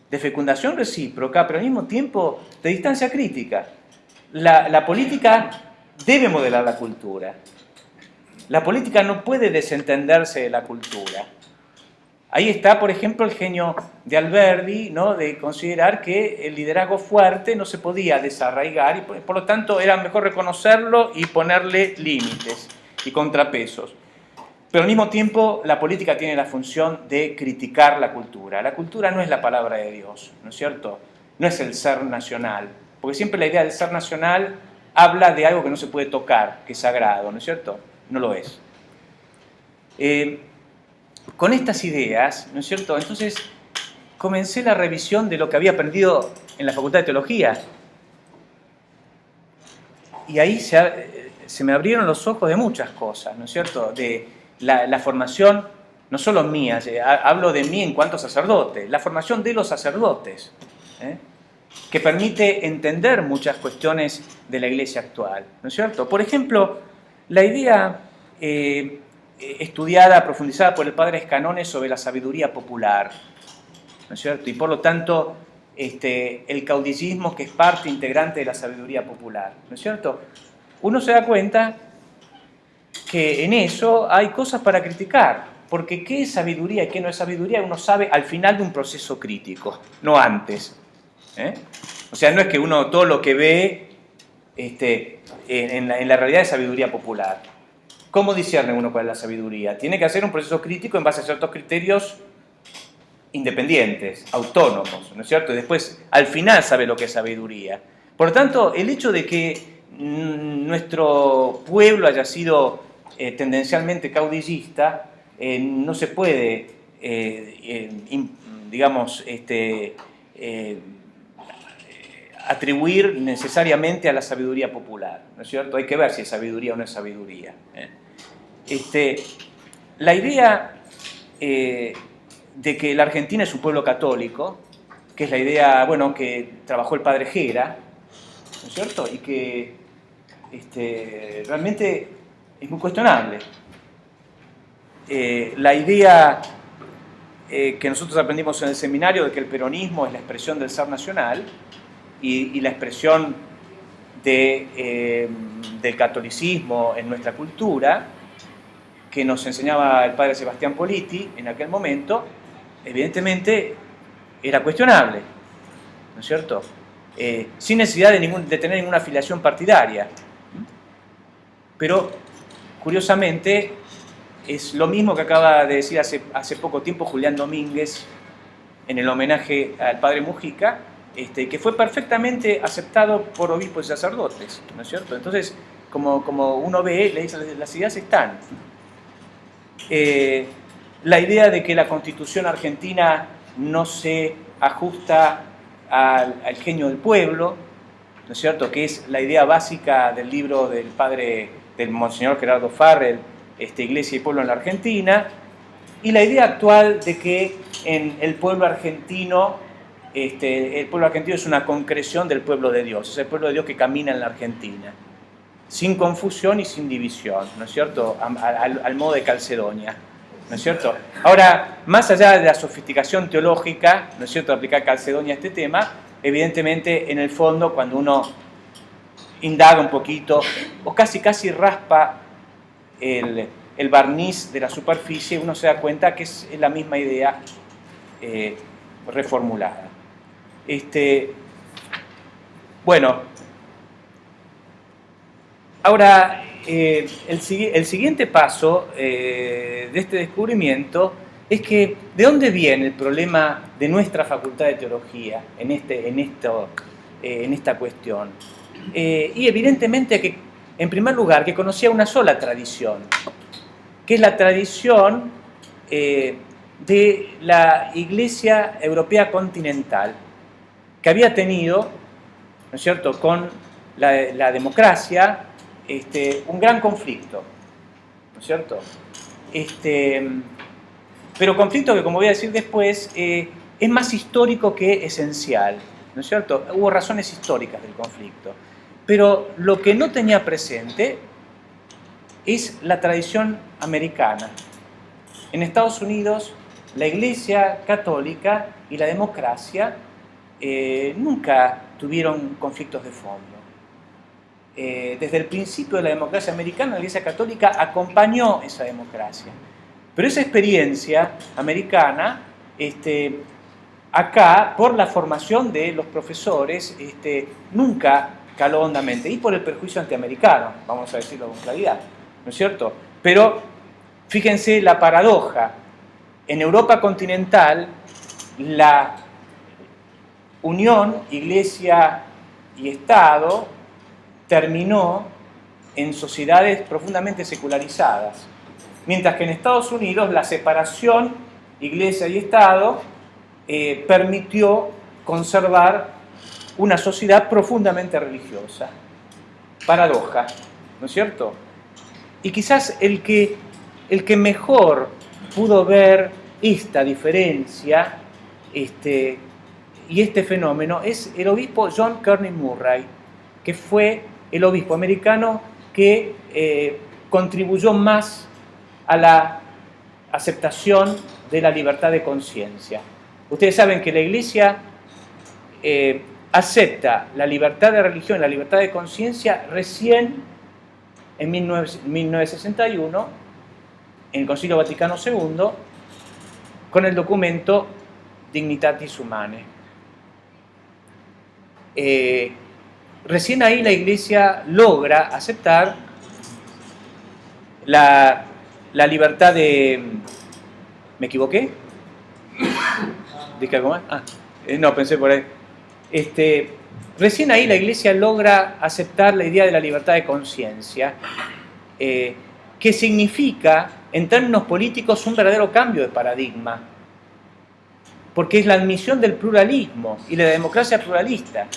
Speaker 2: de fecundación recíproca, pero al mismo tiempo de distancia crítica. La política debe modelar la cultura. La política no puede desentenderse de la cultura. Ahí está, por ejemplo, el genio de Alberdi, ¿no?, de considerar que el liderazgo fuerte no se podía desarraigar y por lo tanto era mejor reconocerlo y ponerle límites y contrapesos. Pero al mismo tiempo la política tiene la función de criticar la cultura. La cultura no es la palabra de Dios, ¿no es cierto? No es el ser nacional, porque siempre la idea del ser nacional habla de algo que no se puede tocar, que es sagrado, ¿no es cierto? No lo es. Con estas ideas, ¿no es cierto?, entonces comencé la revisión de lo que había aprendido en la Facultad de Teología. Y ahí se me abrieron los ojos de muchas cosas, ¿no es cierto?, de la formación, no solo mía, hablo de mí en cuanto sacerdote, la formación de los sacerdotes, que permite entender muchas cuestiones de la Iglesia actual, ¿no es cierto? Por ejemplo, la idea estudiada, profundizada por el padre Escanone sobre la sabiduría popular, ¿no es cierto? Y por lo tanto, el caudillismo, que es parte integrante de la sabiduría popular, ¿no es cierto? Uno se da cuenta que en eso hay cosas para criticar, porque qué es sabiduría y qué no es sabiduría uno sabe al final de un proceso crítico, no antes. O sea, no es que uno todo lo que ve en la realidad es sabiduría popular. ¿Cómo discierne uno cuál es la sabiduría? Tiene que hacer un proceso crítico en base a ciertos criterios independientes, autónomos, ¿no es cierto? Y después, al final, sabe lo que es sabiduría. Por lo tanto, el hecho de que nuestro pueblo haya sido tendencialmente caudillista no se puede, atribuir necesariamente a la sabiduría popular, ¿no es cierto? Hay que ver si es sabiduría o no es sabiduría. La idea de que la Argentina es un pueblo católico, que es la idea, bueno, que trabajó el padre Gera, ¿no es cierto?, y que realmente es muy cuestionable. La idea que nosotros aprendimos en el seminario de que el peronismo es la expresión del ser nacional y la expresión del catolicismo en nuestra cultura, que nos enseñaba el padre Sebastián Politi en aquel momento, evidentemente era cuestionable, ¿no es cierto?, sin necesidad de tener ninguna afiliación partidaria. Pero, curiosamente, es lo mismo que acaba de decir hace poco tiempo Julián Domínguez en el homenaje al padre Mujica, que fue perfectamente aceptado por obispos y sacerdotes, ¿no es cierto? Entonces, como uno ve, le dicen, las ideas están. la idea de que la Constitución argentina no se ajusta al genio del pueblo, ¿no es cierto?, que es la idea básica del libro del padre, del Monseñor Gerardo Farrell, Iglesia y Pueblo en la Argentina, y la idea actual de que en el pueblo argentino es una concreción del pueblo de Dios, es el pueblo de Dios que camina en la Argentina, sin confusión y sin división, ¿no es cierto?, al modo de Calcedonia, ¿no es cierto? Ahora, más allá de la sofisticación teológica, ¿no es cierto?, de aplicar Calcedonia a este tema, evidentemente, en el fondo, cuando uno indaga un poquito, o casi raspa el barniz de la superficie, uno se da cuenta que es la misma idea reformulada. Bueno, ahora el siguiente paso de este descubrimiento es que ¿de dónde viene el problema de nuestra Facultad de Teología en esta cuestión? Y evidentemente que, en primer lugar, que conocía una sola tradición, que es la tradición de la Iglesia Europea Continental, que había tenido, ¿no es cierto?, con la democracia, un gran conflicto, ¿no es cierto? Pero conflicto que, como voy a decir después, es más histórico que esencial, ¿no es cierto? Hubo razones históricas del conflicto. Pero lo que no tenía presente es la tradición americana. En Estados Unidos, la Iglesia Católica y la democracia nunca tuvieron conflictos de fondo. Desde el principio de la democracia americana, la Iglesia Católica acompañó esa democracia. Pero esa experiencia americana, acá, por la formación de los profesores, nunca caló hondamente, y por el perjuicio antiamericano, vamos a decirlo con claridad, ¿no es cierto? Pero fíjense la paradoja. En Europa continental, la unión Iglesia y Estado terminó en sociedades profundamente secularizadas, mientras que en Estados Unidos la separación Iglesia y Estado permitió conservar una sociedad profundamente religiosa. Paradoja, ¿no es cierto? Y quizás el que mejor pudo ver esta diferencia y este fenómeno es el obispo John Kearney Murray, que fue el obispo americano que contribuyó más a la aceptación de la libertad de conciencia. Ustedes saben que la Iglesia acepta la libertad de religión y la libertad de conciencia recién en 1961, en el Concilio Vaticano II, con el documento Dignitatis Humanae. Recién ahí la Iglesia logra aceptar la libertad de... ¿Me equivoqué? ¿Dije algo más? No, pensé por ahí. Recién ahí la Iglesia logra aceptar la idea de la libertad de conciencia, que significa, en términos políticos, un verdadero cambio de paradigma, porque es la admisión del pluralismo y de la democracia pluralista,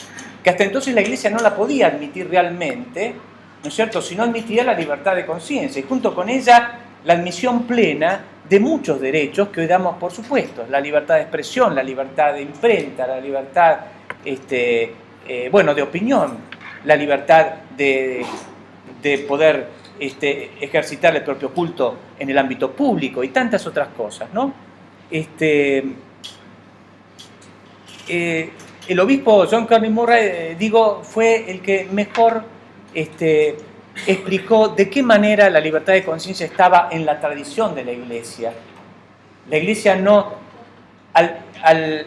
Speaker 2: que hasta entonces la Iglesia no la podía admitir realmente, ¿no es cierto?, si no admitía la libertad de conciencia, y junto con ella la admisión plena de muchos derechos que hoy damos por supuesto, la libertad de expresión, la libertad de imprenta, la libertad de opinión, la libertad de poder ejercitar el propio culto en el ámbito público y tantas otras cosas, ¿no? El obispo John Kearney Murray, fue el que mejor explicó de qué manera la libertad de conciencia estaba en la tradición de la Iglesia. La Iglesia no, al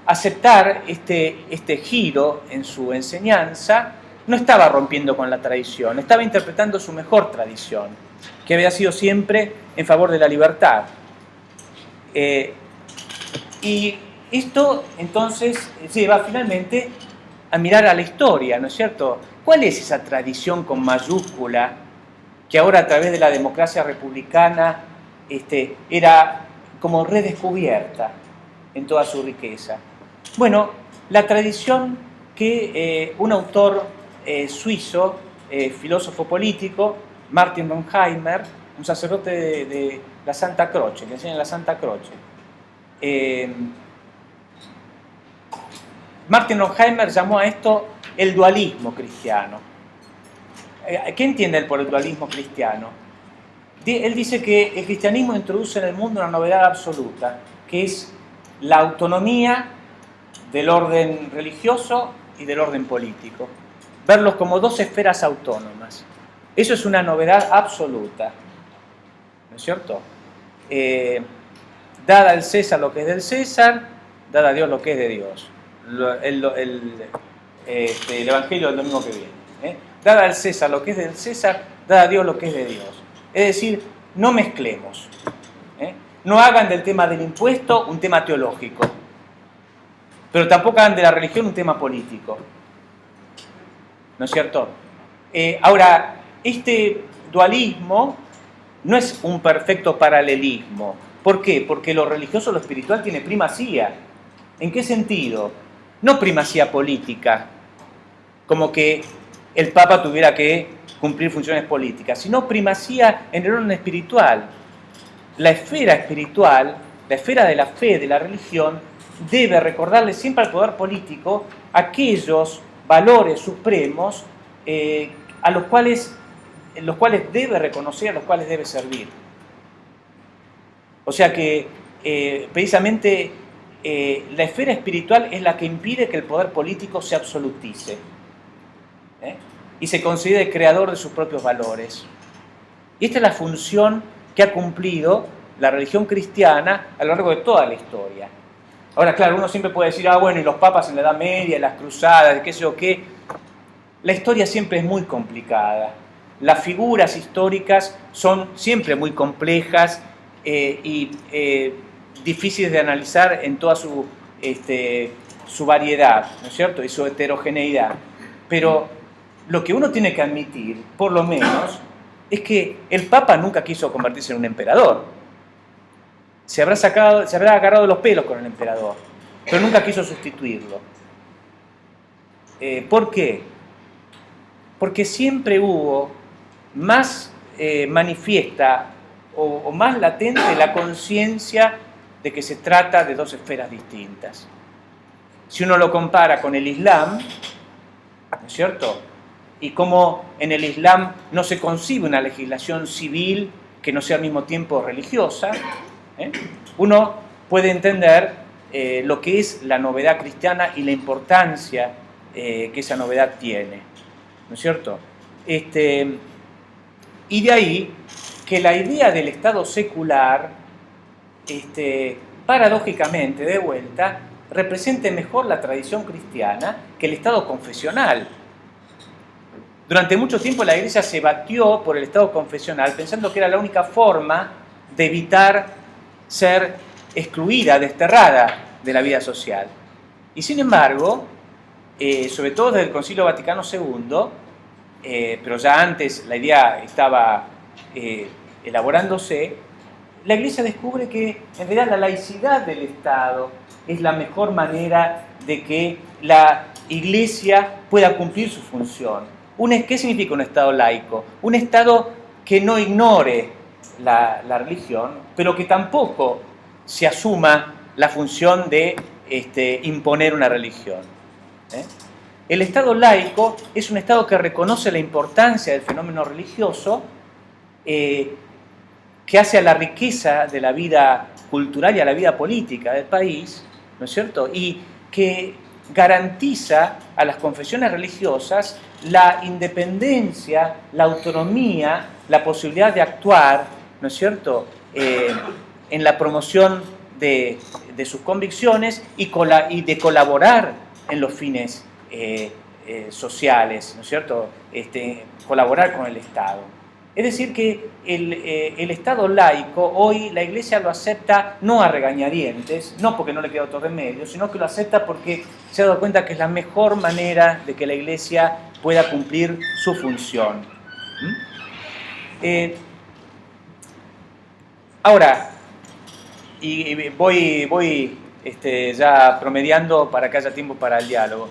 Speaker 2: aceptar este giro en su enseñanza, no estaba rompiendo con la tradición, estaba interpretando su mejor tradición, que había sido siempre en favor de la libertad. Y esto entonces lleva finalmente a mirar a la historia, ¿no es cierto? ¿Cuál es esa tradición con mayúscula que ahora a través de la democracia republicana era como redescubierta en toda su riqueza. Bueno, la tradición que un autor suizo, filósofo político, Martin Ronheimer, un sacerdote de la Santa Croce, que enseña en la Santa Croce. Martin Ronheimer llamó a esto el dualismo cristiano. ¿Qué entiende él por el dualismo cristiano? Él dice que el cristianismo introduce en el mundo una novedad absoluta, que es la autonomía del orden religioso y del orden político. Verlos como dos esferas autónomas. Eso es una novedad absoluta, ¿no es cierto? Dada al César lo que es del César, dada a Dios lo que es de Dios. El Evangelio del domingo que viene. Dada al César lo que es del César, dada a Dios lo que es de Dios. Es decir, no mezclemos. No hagan del tema del impuesto un tema teológico, pero tampoco hagan de la religión un tema político. ¿No es cierto? Ahora, este dualismo no es un perfecto paralelismo. ¿Por qué? Porque lo religioso, lo espiritual tiene primacía. ¿En qué sentido? No primacía política, como que el Papa tuviera que cumplir funciones políticas, sino primacía en el orden espiritual. La esfera espiritual, la esfera de la fe, de la religión, debe recordarle siempre al poder político aquellos valores supremos a los cuales debe reconocer, a los cuales debe servir. O sea que precisamente la esfera espiritual es la que impide que el poder político se absolutice y se considere creador de sus propios valores. Y esta es la función que ha cumplido la religión cristiana a lo largo de toda la historia. Ahora, claro, uno siempre puede decir, bueno, y los papas en la Edad Media, las cruzadas, qué sé yo qué. La historia siempre es muy complicada. Las figuras históricas son siempre muy complejas y difíciles de analizar en toda su variedad, ¿no es cierto? Y su heterogeneidad. Pero lo que uno tiene que admitir, por lo menos, es que el Papa nunca quiso convertirse en un emperador. Se habrá agarrado los pelos con el emperador, pero nunca quiso sustituirlo. ¿Por qué? Porque siempre hubo más manifiesta o más latente la conciencia de que se trata de dos esferas distintas. Si uno lo compara con el Islam, ¿no es cierto? Y cómo en el Islam no se concibe una legislación civil que no sea al mismo tiempo religiosa, uno puede entender lo que es la novedad cristiana y la importancia que esa novedad tiene, ¿no es cierto? Y de ahí que la idea del Estado secular, paradójicamente, de vuelta, represente mejor la tradición cristiana que el Estado confesional. Durante mucho tiempo la Iglesia se batió por el Estado confesional pensando que era la única forma de evitar ser excluida, desterrada de la vida social. Y sin embargo, sobre todo desde el Concilio Vaticano II, pero ya antes la idea estaba elaborándose, la Iglesia descubre que en realidad la laicidad del Estado es la mejor manera de que la Iglesia pueda cumplir su función. ¿Qué significa un Estado laico? Un Estado que no ignore la religión, pero que tampoco se asuma la función de imponer una religión. El Estado laico es un Estado que reconoce la importancia del fenómeno religioso, que hace a la riqueza de la vida cultural y a la vida política del país, ¿no es cierto? Y que garantiza a las confesiones religiosas la independencia, la autonomía, la posibilidad de actuar, ¿no es cierto?, en la promoción de sus convicciones y de colaborar en los fines sociales, ¿no es cierto?, colaborar con el Estado. Es decir, que el Estado laico, hoy la Iglesia lo acepta no a regañadientes, no porque no le queda otro remedio, sino que lo acepta porque se ha dado cuenta que es la mejor manera de que la Iglesia pueda cumplir su función. Ahora, y voy ya promediando para que haya tiempo para el diálogo.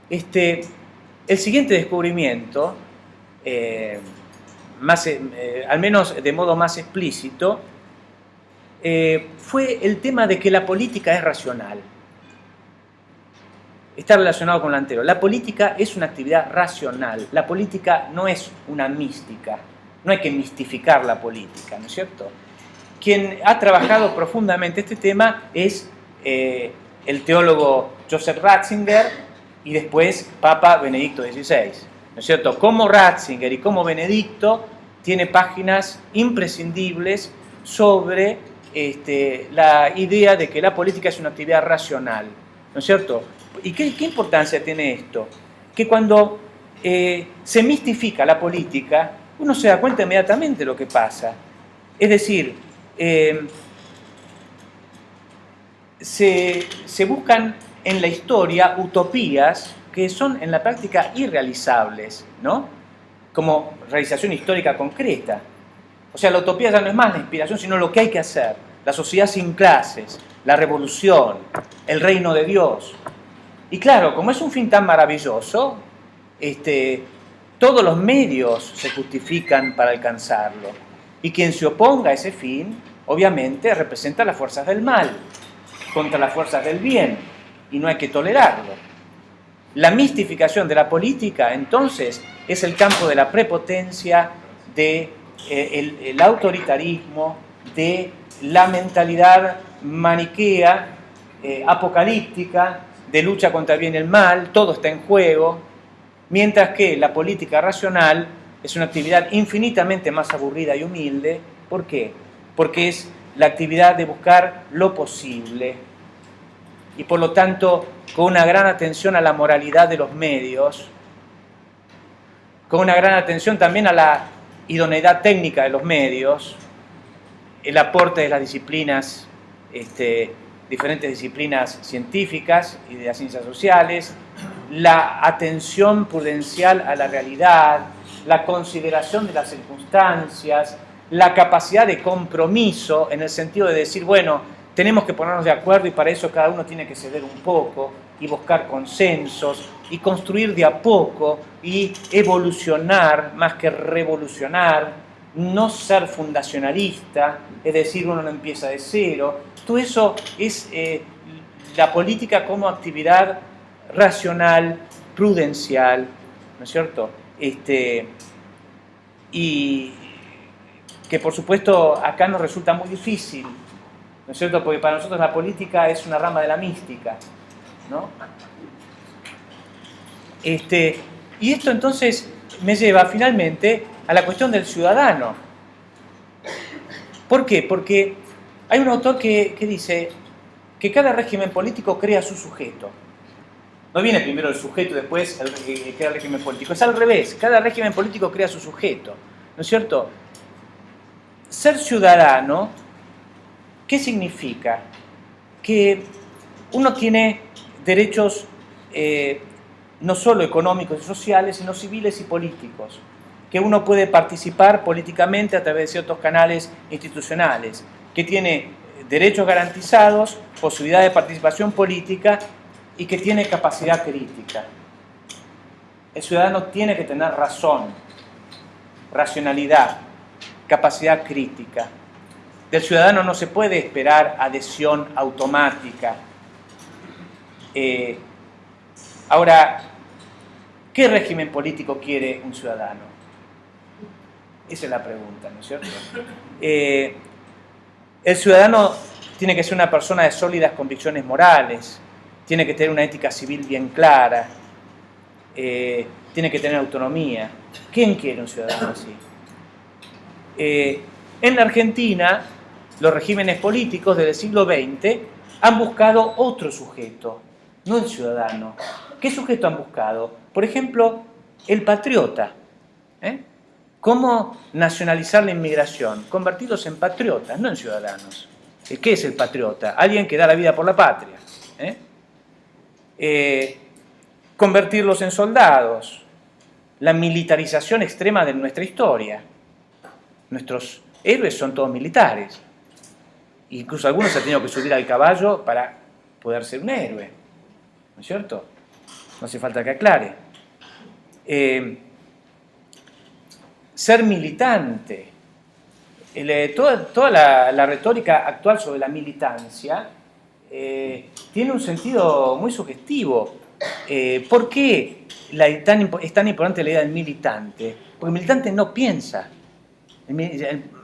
Speaker 2: El siguiente descubrimiento, al menos de modo más explícito, fue el tema de que la política es racional. Está relacionado con lo anterior. La política es una actividad racional. La política no es una mística. No hay que mistificar la política, ¿no es cierto? Quien ha trabajado profundamente este tema es el teólogo Joseph Ratzinger y después Papa Benedicto XVI, ¿no es cierto? Como Ratzinger y como Benedicto tiene páginas imprescindibles sobre la idea de que la política es una actividad racional, ¿no es cierto? ¿Y qué importancia tiene esto? Que cuando se mistifica la política, uno se da cuenta inmediatamente de lo que pasa. Es decir, se buscan en la historia utopías que son en la práctica irrealizables, ¿no? Como realización histórica concreta. O sea, la utopía ya no es más la inspiración, sino lo que hay que hacer. La sociedad sin clases, la revolución, el reino de Dios. Y claro, como es un fin tan maravilloso, todos los medios se justifican para alcanzarlo. Y quien se oponga a ese fin, obviamente, representa las fuerzas del mal contra las fuerzas del bien, y no hay que tolerarlo. La mistificación de la política, entonces, es el campo de la prepotencia, del autoritarismo, de la mentalidad maniquea, apocalíptica, de lucha contra el bien y el mal, todo está en juego, mientras que la política racional es una actividad infinitamente más aburrida y humilde. ¿Por qué? Porque es la actividad de buscar lo posible y por lo tanto con una gran atención a la moralidad de los medios, con una gran atención también a la idoneidad técnica de los medios, el aporte de las disciplinas, diferentes disciplinas científicas y de las ciencias sociales, la atención prudencial a la realidad, la consideración de las circunstancias, la capacidad de compromiso en el sentido de decir, bueno, tenemos que ponernos de acuerdo y para eso cada uno tiene que ceder un poco y buscar consensos y construir de a poco y evolucionar más que revolucionar, no ser fundacionalista, es decir, uno no empieza de cero. Todo eso es la política como actividad racional, prudencial, ¿no es cierto? Y que por supuesto acá nos resulta muy difícil, ¿no es cierto? Porque para nosotros la política es una rama de la mística, ¿no? Y esto entonces me lleva finalmente a la cuestión del ciudadano. ¿Por qué? Porque hay un autor que dice que cada régimen político crea su sujeto. No viene primero el sujeto y después crea el régimen político. Es al revés. Cada régimen político crea su sujeto. ¿No es cierto? Ser ciudadano, ¿qué significa? Que uno tiene derechos no solo económicos y sociales, sino civiles y políticos. Que uno puede participar políticamente a través de ciertos canales institucionales. Que tiene derechos garantizados, posibilidad de participación política y que tiene capacidad crítica. El ciudadano tiene que tener razón, racionalidad, capacidad crítica. Del ciudadano no se puede esperar adhesión automática. Ahora, ¿qué régimen político quiere un ciudadano? Esa es la pregunta, ¿no es cierto? El ciudadano tiene que ser una persona de sólidas convicciones morales, tiene que tener una ética civil bien clara, tiene que tener autonomía. ¿Quién quiere un ciudadano así? En la Argentina, los regímenes políticos desde el siglo XX han buscado otro sujeto, no el ciudadano. ¿Qué sujeto han buscado? Por ejemplo, el patriota. ¿Cómo nacionalizar la inmigración? Convertirlos en patriotas, no en ciudadanos. ¿Qué es el patriota? Alguien que da la vida por la patria. Convertirlos en soldados. La militarización extrema de nuestra historia. Nuestros héroes son todos militares. Incluso algunos se han tenido que subir al caballo para poder ser un héroe, ¿no es cierto? No hace falta que aclare. Ser militante. Toda la retórica actual sobre la militancia tiene un sentido muy sugestivo. ¿Por qué es tan importante la idea del militante? Porque el militante no piensa.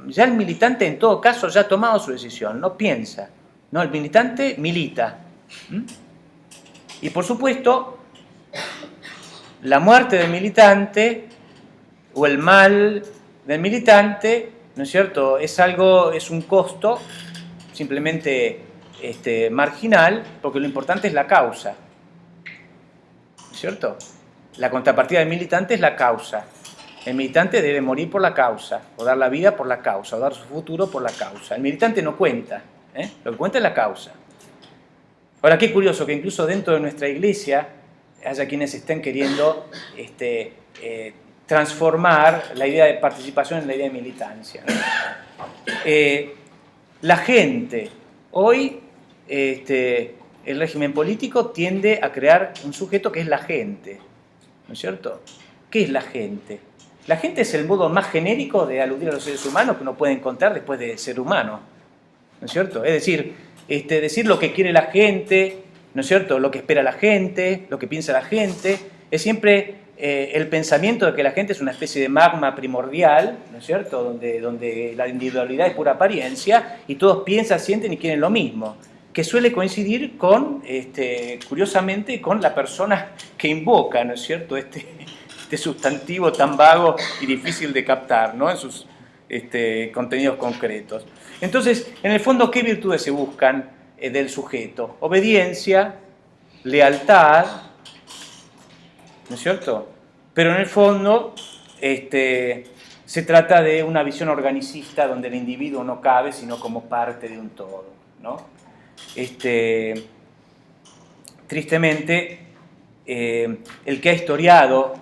Speaker 2: Ya el militante en todo caso ya ha tomado su decisión, no piensa. ¿No? El militante milita. Y por supuesto, la muerte del militante o el mal del militante, ¿no es cierto?, es un costo simplemente marginal, porque lo importante es la causa, ¿no es cierto? La contrapartida del militante es la causa. El militante debe morir por la causa, o dar la vida por la causa, o dar su futuro por la causa. El militante no cuenta, lo que cuenta es la causa. Ahora, qué curioso que incluso dentro de nuestra iglesia haya quienes estén queriendo transformar la idea de participación en la idea de militancia, ¿no? La gente, hoy el régimen político tiende a crear un sujeto que es la gente, ¿no es cierto? ¿Qué es la gente? La gente es el modo más genérico de aludir a los seres humanos que uno puede encontrar después de ser humano, ¿no es cierto? Es decir, decir lo que quiere la gente, ¿no es cierto?, lo que espera la gente, lo que piensa la gente, es siempre el pensamiento de que la gente es una especie de magma primordial, ¿no es cierto?, donde la individualidad es pura apariencia y todos piensan, sienten y quieren lo mismo, que suele coincidir con, curiosamente, con la persona que invoca, ¿no es cierto?, este sustantivo tan vago y difícil de captar, ¿no?, en sus contenidos concretos. Entonces, en el fondo, ¿qué virtudes se buscan del sujeto? Obediencia, lealtad, ¿no es cierto? Pero en el fondo se trata de una visión organicista donde el individuo no cabe sino como parte de un todo, ¿no? Tristemente, el que ha historiado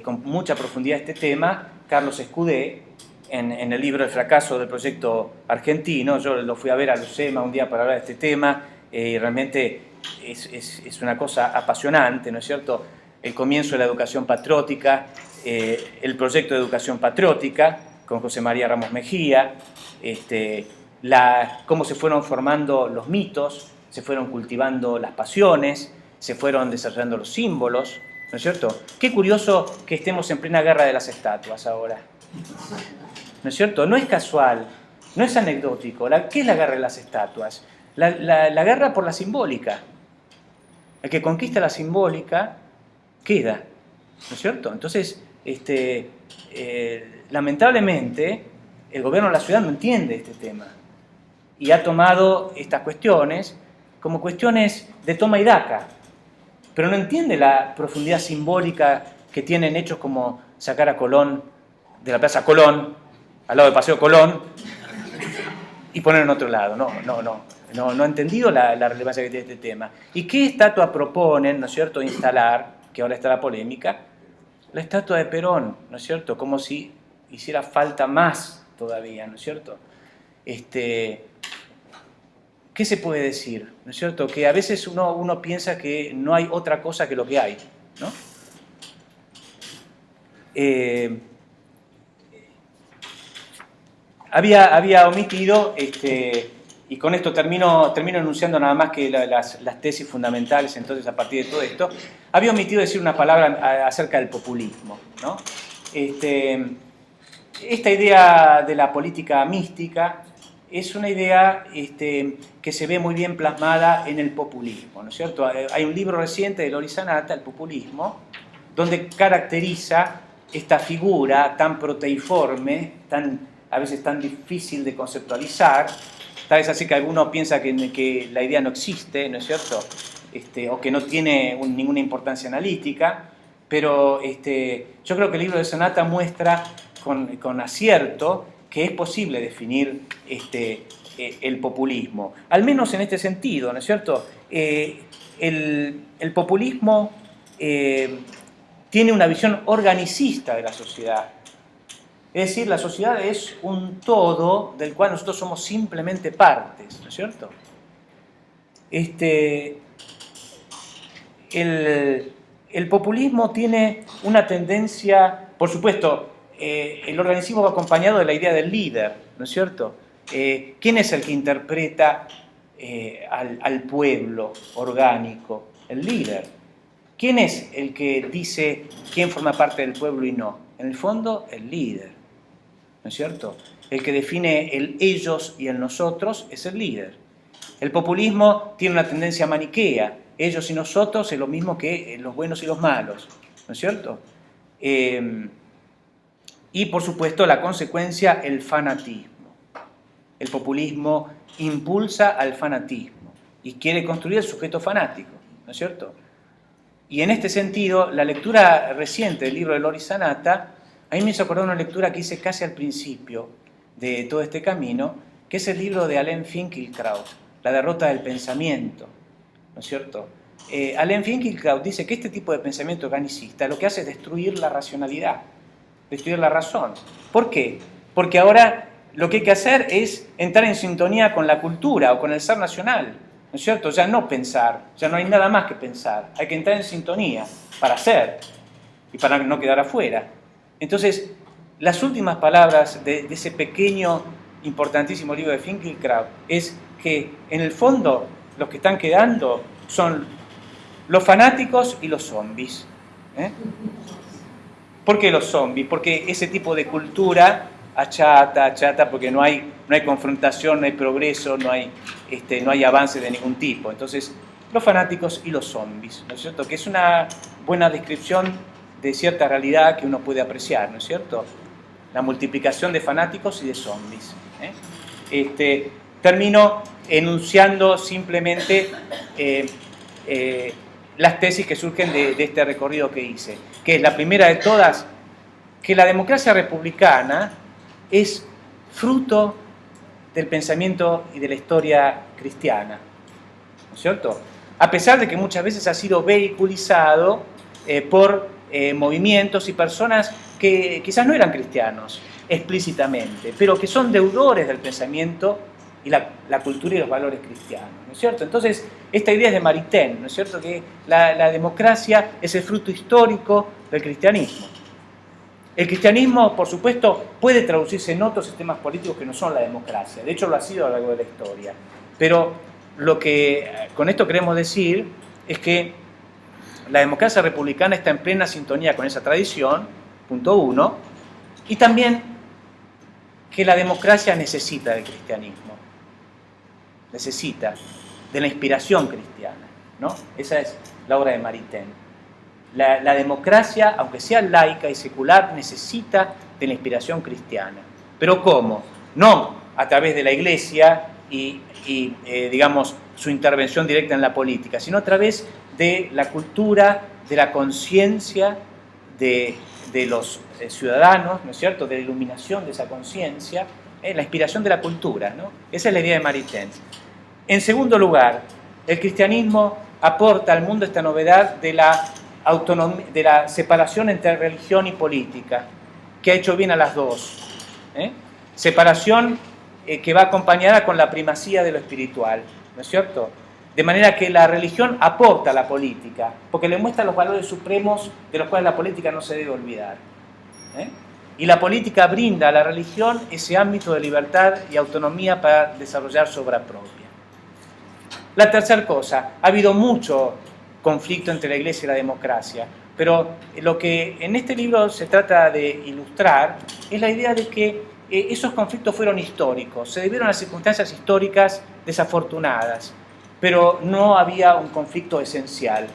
Speaker 2: con mucha profundidad este tema, Carlos Escudé, en el libro El fracaso del proyecto argentino, yo lo fui a ver a Lucema un día para hablar de este tema, y realmente es una cosa apasionante, ¿no es cierto? El comienzo de la educación patriótica, el proyecto de educación patriótica con José María Ramos Mejía, cómo se fueron formando los mitos, se fueron cultivando las pasiones, se fueron desarrollando los símbolos, ¿no es cierto? Qué curioso que estemos en plena guerra de las estatuas ahora, ¿no es cierto? No es casual, no es anecdótico. ¿Qué es la guerra de las estatuas? La guerra por la simbólica. El que conquista la simbólica queda, ¿no es cierto? Entonces, lamentablemente, el gobierno de la ciudad no entiende este tema y ha tomado estas cuestiones como cuestiones de toma y daca, pero no entiende la profundidad simbólica que tienen hechos como sacar a Colón de la Plaza Colón, al lado del Paseo Colón, y ponerlo en otro lado. No ha entendido la relevancia que tiene este tema. ¿Y qué estatua proponen, ¿no es cierto?, instalar, que ahora está la polémica? La estatua de Perón, ¿no es cierto?, como si hiciera falta más todavía, ¿no es cierto? ¿Qué se puede decir? ¿No es cierto? Que a veces uno piensa que no hay otra cosa que lo que hay, ¿no? Había omitido, y con esto termino enunciando nada más que las tesis fundamentales, entonces a partir de todo esto, había omitido decir una palabra acerca del populismo, ¿no? Esta idea de la política mística es una idea que se ve muy bien plasmada en el populismo, ¿no es cierto? Hay un libro reciente de Loris Sanata, El populismo, donde caracteriza esta figura tan proteiforme, a veces tan difícil de conceptualizar, tal vez así que alguno piensa que la idea no existe, ¿no es cierto? O que no tiene ninguna importancia analítica, pero yo creo que el libro de Sanata muestra con acierto que es posible definir el populismo, al menos en este sentido, ¿no es cierto? El populismo tiene una visión organicista de la sociedad, Es decir, la sociedad es un todo del cual nosotros somos simplemente partes, ¿no es cierto? El populismo tiene una tendencia, por supuesto, el organicismo va acompañado de la idea del líder, ¿no es cierto? ¿Quién es el que interpreta al pueblo orgánico? El líder. ¿Quién es el que dice quién forma parte del pueblo y no? En el fondo, el líder, ¿no es cierto? El que define el ellos y el nosotros es el líder. El populismo tiene una tendencia maniquea. Ellos y nosotros es lo mismo que los buenos y los malos, ¿no es cierto? Y por supuesto la consecuencia, el fanatismo. El populismo impulsa al fanatismo y quiere construir el sujeto fanático, ¿no es cierto? Y en este sentido, la lectura reciente del libro de Loris Sanata, a mí me hizo acordar una lectura que hice casi al principio de todo este camino, que es el libro de Alain Finkielkraut, La derrota del pensamiento, ¿no es cierto? Alain Finkielkraut dice que este tipo de pensamiento organicista lo que hace es destruir la racionalidad, destruir la razón. ¿Por qué? Porque ahora lo que hay que hacer es entrar en sintonía con la cultura o con el ser nacional, ¿no es cierto? Ya no pensar, ya no hay nada más que pensar, hay que entrar en sintonía para ser y para no quedar afuera. Entonces, las últimas palabras de ese pequeño, importantísimo libro de Finkielkraut es que en el fondo los que están quedando son los fanáticos y los zombies. ¿Por qué los zombies? Porque ese tipo de cultura achata, porque no hay confrontación, no hay progreso, no hay avance de ningún tipo. Entonces, los fanáticos y los zombies, ¿no es cierto? Que es una buena descripción de cierta realidad que uno puede apreciar, ¿no es cierto? La multiplicación de fanáticos y de zombies. Termino enunciando simplemente las tesis que surgen de este recorrido que hice, que es la primera de todas, que la democracia republicana es fruto del pensamiento y de la historia cristiana, ¿no es cierto? A pesar de que muchas veces ha sido vehiculizado por movimientos y personas que quizás no eran cristianos explícitamente, pero que son deudores del pensamiento y la cultura y los valores cristianos, ¿no es cierto? Entonces, esta idea es de Maritain, ¿no es cierto? Que la democracia es el fruto histórico del cristianismo. El cristianismo, por supuesto, puede traducirse en otros sistemas políticos que no son la democracia, de hecho lo ha sido a lo largo de la historia, pero lo que con esto queremos decir es que la democracia republicana está en plena sintonía con esa tradición, punto uno, y también que la democracia necesita del cristianismo, necesita de la inspiración cristiana, ¿no? Esa es la obra de Maritain. La democracia, aunque sea laica y secular, necesita de la inspiración cristiana. ¿Pero cómo? No a través de la Iglesia y digamos, su intervención directa en la política, sino a través de la cultura, de la conciencia de los ciudadanos, ¿no es cierto?, de la iluminación de esa conciencia, la inspiración de la cultura, ¿no? Esa es la idea de Maritain. En segundo lugar, el cristianismo aporta al mundo esta novedad de la separación entre religión y política, que ha hecho bien a las dos. Separación que va acompañada con la primacía de lo espiritual, ¿no es cierto? De manera que la religión aporta a la política, porque le muestra los valores supremos de los cuales la política no se debe olvidar. Y la política brinda a la religión ese ámbito de libertad y autonomía para desarrollar su obra propia. La tercera cosa, ha habido mucho conflicto entre la Iglesia y la democracia, pero lo que en este libro se trata de ilustrar es la idea de que esos conflictos fueron históricos, se debieron a circunstancias históricas desafortunadas, pero no había un conflicto esencial,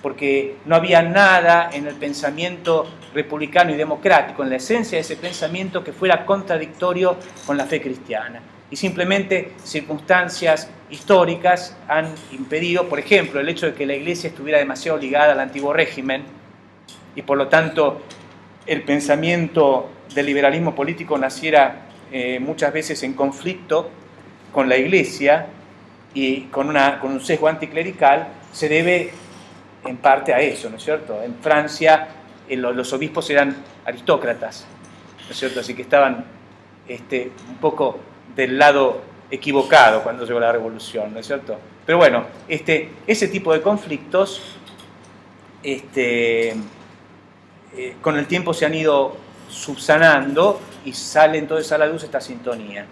Speaker 2: porque no había nada en el pensamiento republicano y democrático, en la esencia de ese pensamiento, que fuera contradictorio con la fe cristiana. Y simplemente circunstancias históricas han impedido, por ejemplo, el hecho de que la Iglesia estuviera demasiado ligada al antiguo régimen y por lo tanto el pensamiento del liberalismo político naciera muchas veces en conflicto con la Iglesia y con un sesgo anticlerical, se debe en parte a eso, ¿no es cierto? En Francia los obispos eran aristócratas ¿no es cierto? Así que estaban un poco del lado equivocado cuando llegó la revolución, ¿no es cierto? Pero bueno, ese tipo de conflictos con el tiempo se han ido subsanando y sale entonces a la luz esta sintonía.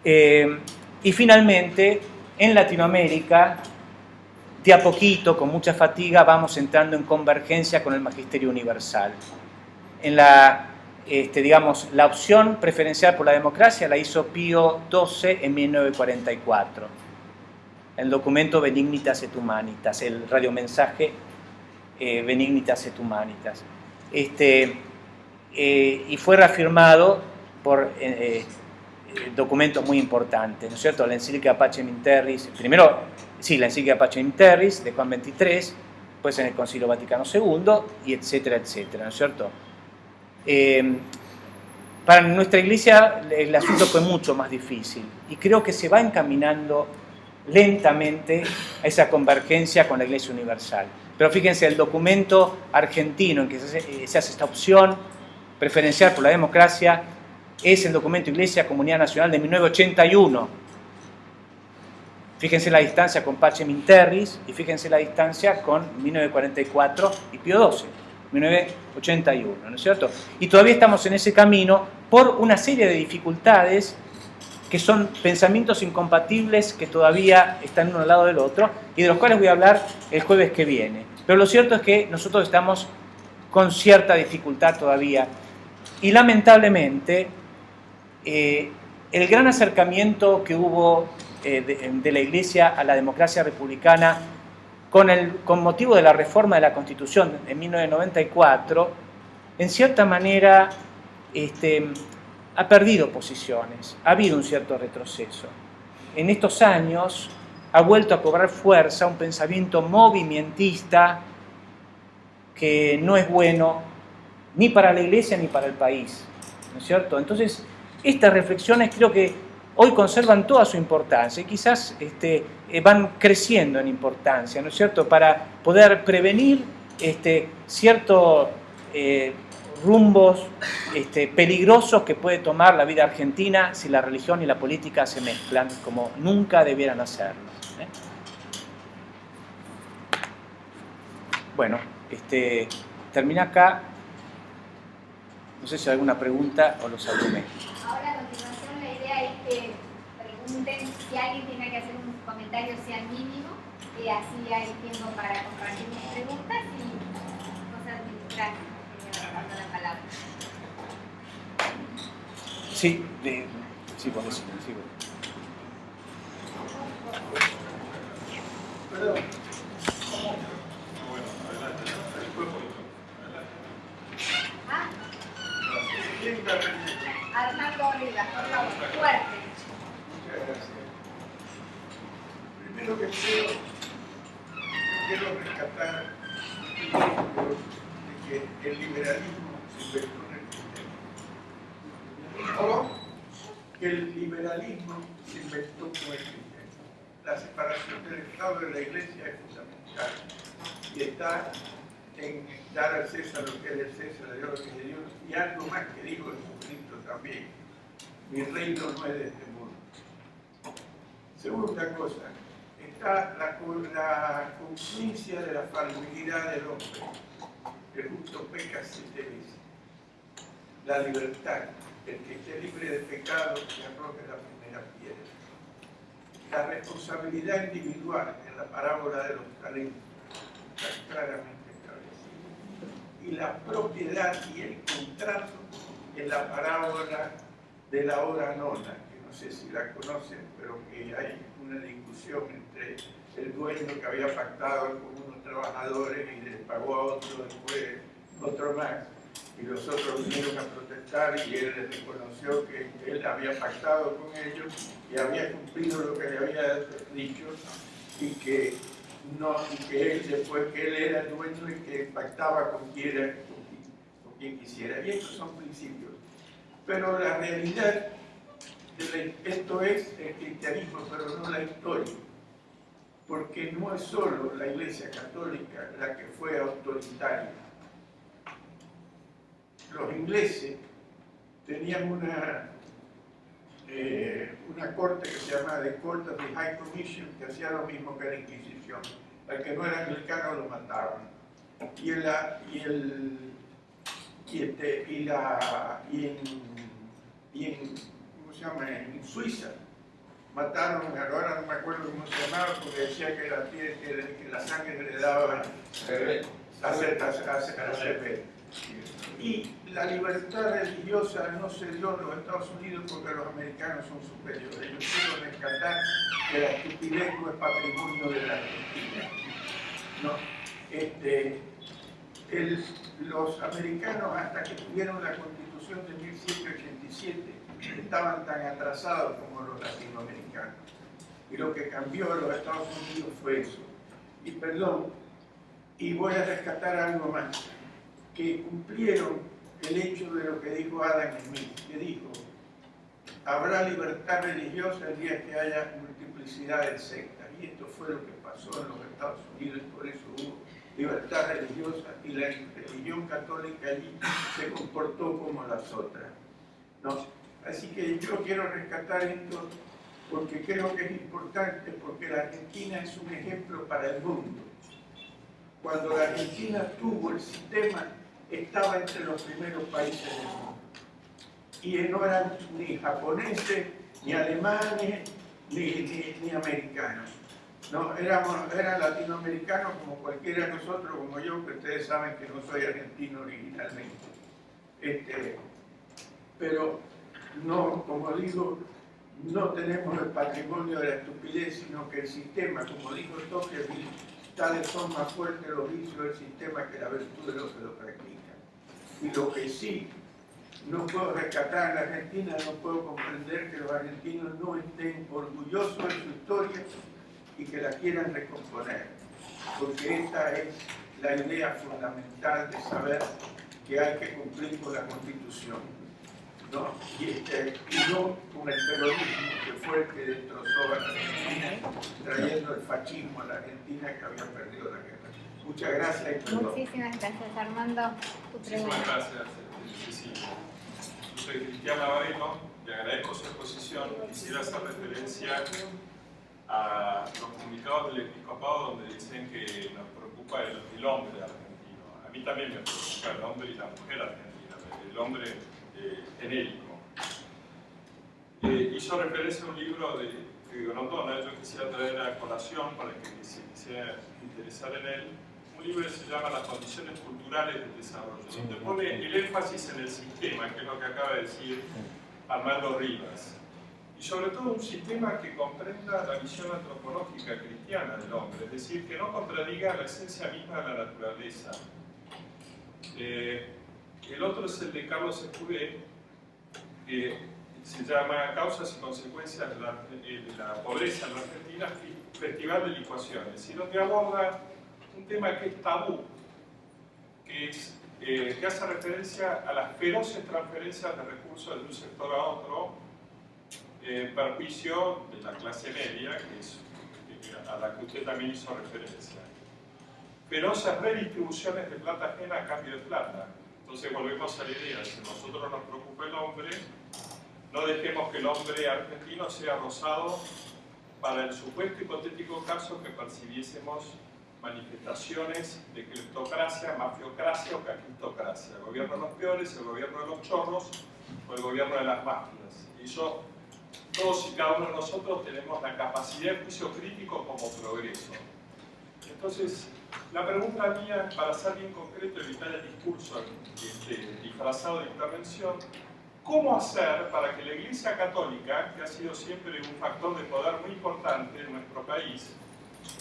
Speaker 2: Y finalmente, en Latinoamérica, de a poquito, con mucha fatiga, vamos entrando en convergencia con el magisterio universal. En digamos, la opción preferencial por la democracia la hizo Pío XII en 1944. El documento Benignitas et Humanitas, el radiomensaje Benignitas et Humanitas. Y fue reafirmado por documentos muy importantes, ¿no es cierto? La encíclica Pacem in Terris, primero, sí, la encíclica Pacem in Terris de Juan XXIII, pues en el Concilio Vaticano II, y etcétera, etcétera, ¿no es cierto? Para nuestra iglesia el asunto fue mucho más difícil y creo que se va encaminando lentamente a esa convergencia con la Iglesia Universal. Pero fíjense, el documento argentino en que se hace esta opción preferencial por la democracia es el documento Iglesia Comunidad Nacional de 1981. Fíjense la distancia con Pacem in Terris y fíjense la distancia con 1944 y Pío XII, 1981, ¿no es cierto? Y todavía estamos en ese camino por una serie de dificultades que son pensamientos incompatibles que todavía están uno al lado del otro y de los cuales voy a hablar el jueves que viene. Pero lo cierto es que nosotros estamos con cierta dificultad todavía y lamentablemente el gran acercamiento que hubo de la Iglesia a la democracia republicana con motivo de la reforma de la Constitución en 1994, en cierta manera ha perdido posiciones, ha habido un cierto retroceso. En estos años ha vuelto a cobrar fuerza un pensamiento movimentista que no es bueno ni para la Iglesia ni para el país, ¿no es cierto? Entonces, estas reflexiones creo que hoy conservan toda su importancia y quizás van creciendo en importancia, ¿no es cierto?, para poder prevenir ciertos rumbos peligrosos que puede tomar la vida argentina si la religión y la política se mezclan como nunca debieran hacerlo. Bueno, termina acá. No sé si hay alguna pregunta o los abrumé.
Speaker 1: Ahora, a continuación, la idea es que pregunten si alguien tiene que hacer un comentario, sea mínimo, y así hay tiempo para compartir mis preguntas y cosas prácticas. La palabra.
Speaker 2: Sí, sí, por eso. Sí,
Speaker 3: Perdón.
Speaker 1: Armando Rivas, por favor, fuerte.
Speaker 3: Muchas gracias. Primero que quiero rescatar de que el liberalismo se inventó en el cristianismo. Que el liberalismo se inventó con el cristianismo. La separación del Estado de la Iglesia es fundamental y está en dar al César lo que es del César, a Dios lo que es de Dios, y algo más que dijo Jesucristo también: mi reino no es de este mundo. Segunda cosa, está la conciencia de la falibilidad del hombre. El justo peca 7 veces. La libertad, el que esté libre de pecado, que arroje la primera piedra. La responsabilidad individual en la parábola de los talentos está claramente establecida. Y la propiedad y el contrato en la parábola de la hora nona, que no sé si la conocen, pero que hay una discusión entre el dueño que había pactado con unos trabajadores y les pagó a otro después, otro más, y los otros vinieron a protestar y él les reconoció que él había pactado con ellos y había cumplido lo que le había dicho y que él, después que él era el dueño y que pactaba con quien quisiera. Y estos son principios. Pero la realidad, esto es el cristianismo, pero no la historia. Porque no es solo la Iglesia Católica la que fue autoritaria. Los ingleses tenían una corte que se llama The Court of the High Commission, que hacía lo mismo que la Inquisición. Al que no era anglicano lo mataban. ¿Cómo se llama? En Suiza mataron, ahora no me acuerdo cómo se llamaba, porque decía que la sangre le daba ACP. Y la libertad religiosa no se dio en los Estados Unidos porque los americanos son superiores. Yo quiero rescatar que la estupidez no es patrimonio de la Argentina. ¿No? Los americanos, hasta que tuvieron la Constitución de 1787, estaban tan atrasados como los latinoamericanos. Y lo que cambió en los Estados Unidos fue eso. Y voy a rescatar algo más, que cumplieron el hecho de lo que dijo Adam Smith, que dijo: habrá libertad religiosa el día que haya multiplicidad de sectas. Y esto fue lo que pasó en los Estados Unidos, y por eso hubo libertad religiosa, y la religión católica allí se comportó como las otras, ¿no? Así que yo quiero rescatar esto porque creo que es importante, porque la Argentina es un ejemplo para el mundo. Cuando la Argentina tuvo el sistema, estaba entre los primeros países del mundo. Y no eran ni japoneses, ni alemanes, ni americanos. No, eran latinoamericanos como cualquiera de nosotros, como yo, que ustedes saben que no soy argentino originalmente. Pero no, como digo, no tenemos el patrimonio de la estupidez, sino que el sistema, como dijo Tocqueville, tales son más fuertes los vicios del sistema que la virtud de los que lo practican. Y lo que sí no puedo rescatar en la Argentina, no puedo comprender que los argentinos no estén orgullosos de su historia y que la quieran recomponer, porque esta es la idea fundamental de saber que hay que cumplir con la Constitución, ¿no? Y no con el peronismo, que fue el que destrozó a la Argentina, trayendo el fascismo a la Argentina, que había perdido la guerra. Muchas gracias y perdón.
Speaker 1: Muchísimas gracias, Armando. Tu pregunta.
Speaker 4: Muchísimas gracias, Cecilia. Yo soy Cristian Navarino, le agradezco su exposición. Quisiera hacer referencia a los comunicados del episcopado donde dicen que nos preocupa el hombre argentino. A mí también me preocupa el hombre y la mujer argentina, el hombre genérico. Hizo referencia a un libro de Grondona, yo quisiera traer a colación para que se quisiera interesar en él. Un libro que se llama Las condiciones culturales del desarrollo, donde pone el énfasis en el sistema, que es lo que acaba de decir Armando Rivas. Y sobre todo un sistema que comprenda la visión antropológica cristiana del hombre, es decir, que no contradiga la esencia misma de la naturaleza. El otro es el de Carlos Escudé, que se llama Causas y consecuencias de la pobreza en la Argentina, Festival de Licuaciones, y donde aborda un tema que es tabú, que hace referencia a las feroces transferencias de recursos de un sector a otro, en perjuicio de la clase media, que es a la que usted también hizo referencia. Feroces redistribuciones de plata ajena a cambio de plata. Entonces volvemos a la idea, si a nosotros nos preocupa el hombre, no dejemos que el hombre argentino sea rozado para el supuesto hipotético caso que percibiésemos manifestaciones de cleptocracia, mafiocracia o caquistocracia. El gobierno de los peores, el gobierno de los chorros o el gobierno de las mafias. Y todos y cada uno de nosotros tenemos la capacidad de juicio crítico como progreso. Entonces, la pregunta mía, para ser bien concreto y evitar el discurso disfrazado de intervención, ¿cómo hacer para que la Iglesia Católica, que ha sido siempre un factor de poder muy importante en nuestro país,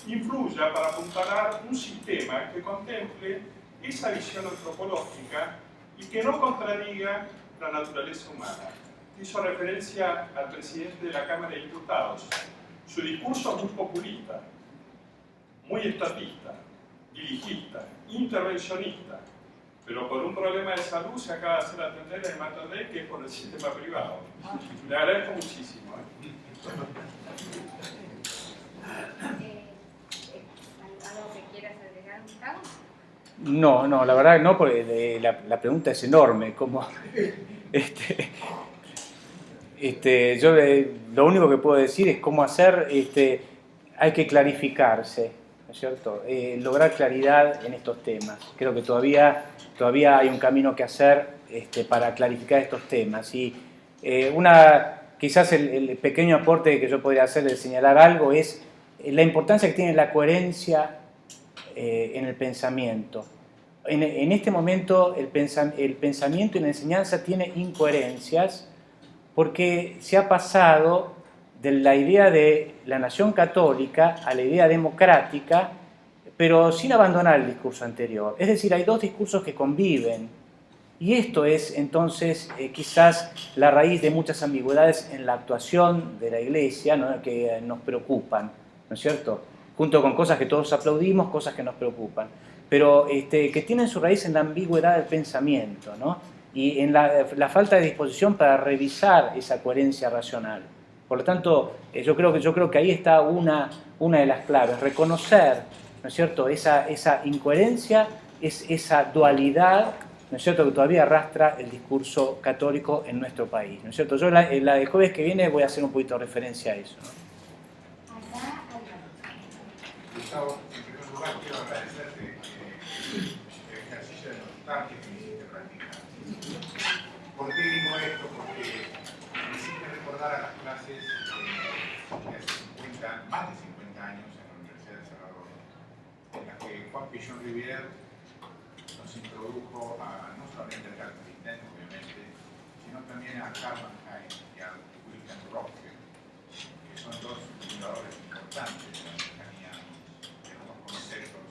Speaker 4: influya para apuntalar un sistema que contemple esa visión antropológica y que no contradiga la naturaleza humana? Hizo referencia al presidente de la Cámara de Diputados. Su discurso es muy populista, muy estatista, dirigista, intervencionista, pero por un problema de salud se acaba de hacer atender en Matadé, que es por el sistema privado. Le agradezco muchísimo.
Speaker 1: ¿Algo que quieras agregar, Gustavo?
Speaker 2: No, la verdad no, porque la pregunta es enorme. Yo lo único que puedo decir es cómo hacer, hay que clarificarse, ¿no es cierto? Lograr claridad en estos temas. Creo que todavía hay un camino que hacer para clarificar estos temas. Y quizás el pequeño aporte que yo podría hacer de señalar algo es la importancia que tiene la coherencia en el pensamiento. En este momento el pensamiento y la enseñanza tiene incoherencias porque se ha pasado de la idea de la nación católica a la idea democrática, pero sin abandonar el discurso anterior. Es decir, hay dos discursos que conviven. Y esto es entonces quizás la raíz de muchas ambigüedades en la actuación de la Iglesia, ¿no?, que nos preocupan, ¿no es cierto? Junto con cosas que todos aplaudimos, cosas que nos preocupan, pero que tienen su raíz en la ambigüedad del pensamiento, ¿no?, y en la falta de disposición para revisar esa coherencia racional. Por lo tanto, yo creo que ahí está una de las claves, reconocer, ¿no es cierto?, esa incoherencia, esa dualidad, ¿no es cierto?, que todavía arrastra el discurso católico en nuestro país, ¿no es cierto? Yo la del jueves que viene voy a hacer un poquito de referencia a eso, ¿no?
Speaker 5: Gustavo, en primer lugar quiero agradecerte el ejercicio de nostalgia que me hiciste practicar. ¿Por qué digo esto? Porque me hiciste recordar a las clases de hace más de 50 años en la Universidad de Salvador, en las que Juan Pillon Rivière nos introdujo no solamente a Carl Friedman, obviamente, sino también a Karl Mannheim y a Wilhelm Röpke, que son dos fundadores importantes de la cercanía de los conceptos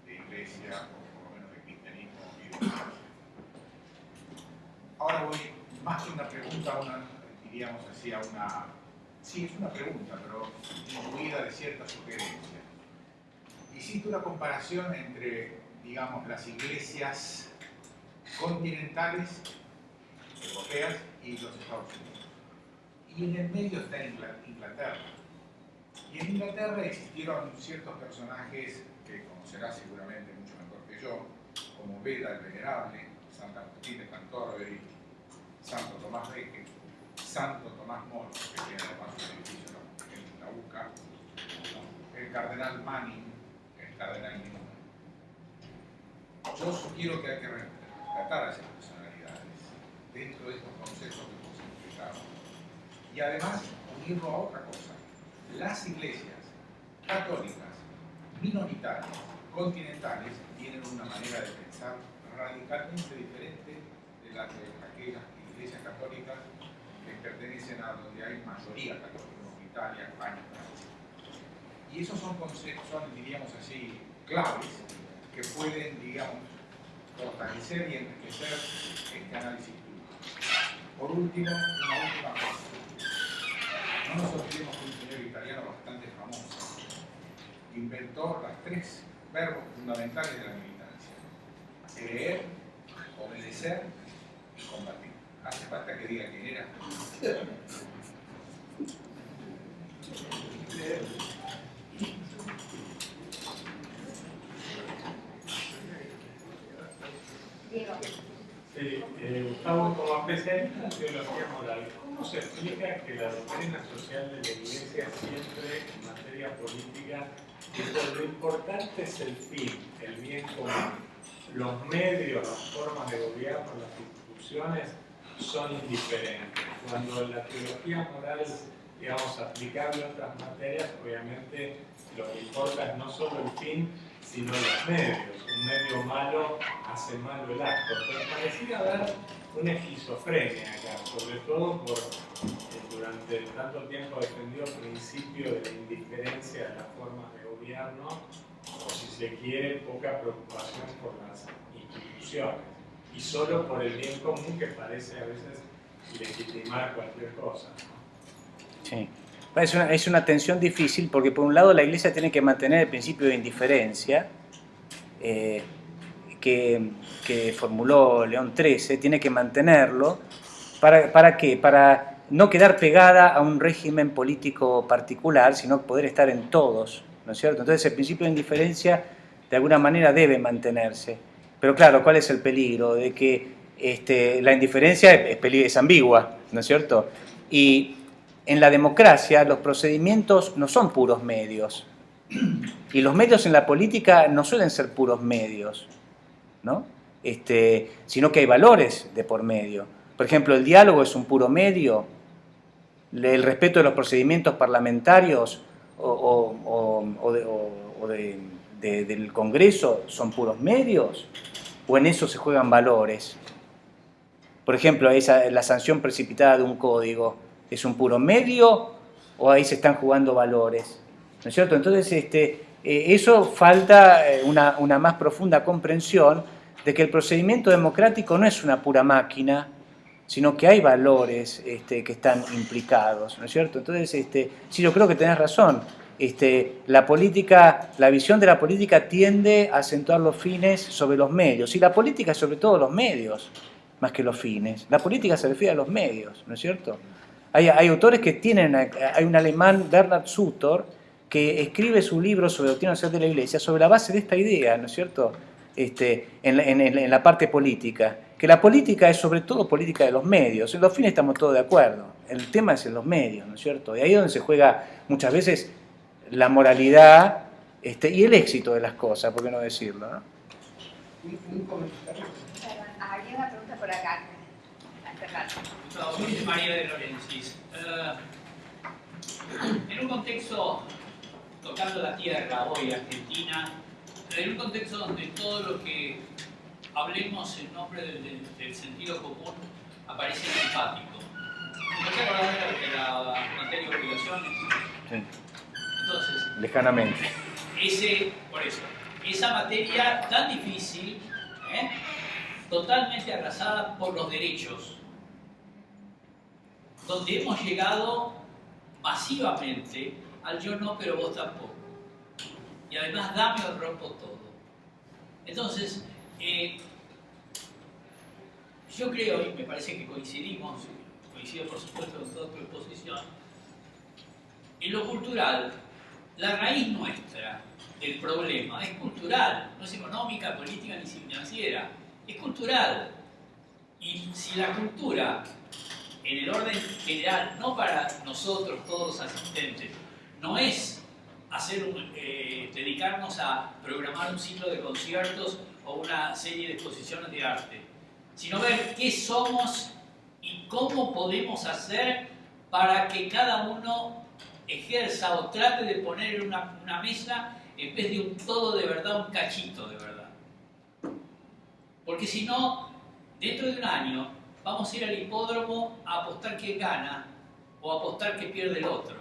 Speaker 5: de iglesia, o por lo menos de cristianismo y de iglesia. Ahora voy, más que una pregunta, diríamos así, sí, es una pregunta, pero incluida de cierta sugerencia. Hiciste una comparación entre, digamos, las iglesias continentales, europeas, y los Estados Unidos. Y en el medio está Inglaterra. Y en Inglaterra existieron ciertos personajes que conocerás seguramente mucho mejor que yo, como Beda el Venerable, Santa Agustín de Canterbury, Santo Tomás Becket, Santo Tomás Moro, que tiene además un edificio en la UCA, ¿no?, el cardenal Manning, el cardenal Newman. Yo sugiero que hay que rescatar a esas personalidades dentro de estos conceptos que hemos explicado. Y además unirlo a otra cosa. Las iglesias católicas, minoritarias, continentales, tienen una manera de pensar radicalmente diferente de la de aquellas iglesias católicas que pertenecen a donde hay mayoría católica, como Italia, España, Francia. Y esos son conceptos, diríamos así, claves que pueden, digamos, fortalecer y enriquecer este análisis clínico. Por último, una última cosa. No nos olvidemos que un señor italiano bastante famoso inventó los 3 verbos fundamentales de la militancia: creer, obedecer y combatir. Hace falta que diga quién era.
Speaker 1: Diego.
Speaker 4: Sí, Gustavo, como especialista en teología moral, ¿cómo se explica que la doctrina social de la Iglesia siempre en materia política dice lo importante es el fin, el bien común? Los medios, las formas de gobierno, las instituciones son indiferentes. Cuando la teología moral, digamos, aplicable a otras materias, obviamente lo que importa es no solo el fin, sino los medios. Un medio malo hace malo el acto. Pero parecía haber una esquizofrenia acá, sobre todo por durante tanto tiempo defendido el principio de la indiferencia de las formas de gobierno, o si se quiere, poca preocupación por las instituciones, y solo por el bien común, que parece a veces legitimar cualquier cosa, ¿no?
Speaker 2: Sí. Es una tensión difícil porque por un lado la Iglesia tiene que mantener el principio de indiferencia que formuló León XIII, tiene que mantenerlo. ¿Para qué? Para no quedar pegada a un régimen político particular, sino poder estar en todos, ¿no es cierto? Entonces el principio de indiferencia de alguna manera debe mantenerse. Pero claro, ¿cuál es el peligro? De que la indiferencia es ambigua, ¿no es cierto? Y en la democracia los procedimientos no son puros medios. Y los medios en la política no suelen ser puros medios, ¿no? Sino que hay valores de por medio. Por ejemplo, el diálogo es un puro medio, el respeto de los procedimientos parlamentarios del Congreso son puros medios, o en eso se juegan valores. Por ejemplo, la sanción precipitada de un código, ¿es un puro medio o ahí se están jugando valores? ¿No es cierto? Entonces, eso falta una más profunda comprensión de que el procedimiento democrático no es una pura máquina, sino que hay valores que están implicados, ¿no es cierto? Entonces, sí, yo creo que tenés razón. La visión de la política tiende a acentuar los fines sobre los medios, y la política es sobre todo los medios, más que los fines. La política se refiere a los medios, ¿no es cierto? Hay autores que tienen, hay un alemán, Bernhard Suter, que escribe su libro sobre doctrina social de la Iglesia sobre la base de esta idea, ¿no es cierto?, en la parte política, que la política es sobre todo política de los medios. En los fines estamos todos de acuerdo, el tema es en los medios, ¿no es cierto? Y ahí es donde se juega muchas veces la moralidad y el éxito de las cosas, ¿por qué no decirlo, no?
Speaker 6: Un comentario.
Speaker 1: Había una pregunta por acá.
Speaker 7: Soy María de Lorencis. En un contexto, tocando la tierra hoy, Argentina, en un contexto donde todo lo que hablemos en nombre del sentido común aparece simpático. ¿No te acordás de la materia de obligaciones?
Speaker 2: Sí.
Speaker 7: Entonces,
Speaker 2: lejanamente.
Speaker 7: Por eso, esa materia tan difícil, totalmente arrasada por los derechos, donde hemos llegado masivamente al yo no, pero vos tampoco. Y además dame o rompo todo. Entonces, yo creo, y me parece que coincido por supuesto con toda tu exposición, en lo cultural, la raíz nuestra del problema es cultural, no es económica, política ni financiera, es cultural. Y si la cultura, en el orden general, no para nosotros todos los asistentes, no es dedicarnos a programar un ciclo de conciertos o una serie de exposiciones de arte, sino ver qué somos y cómo podemos hacer para que cada uno ejerza o trate de poner en una mesa, en vez de un todo de verdad, un cachito de verdad. Porque si no, dentro de un año vamos a ir al hipódromo a apostar quién gana o a apostar que pierde el otro.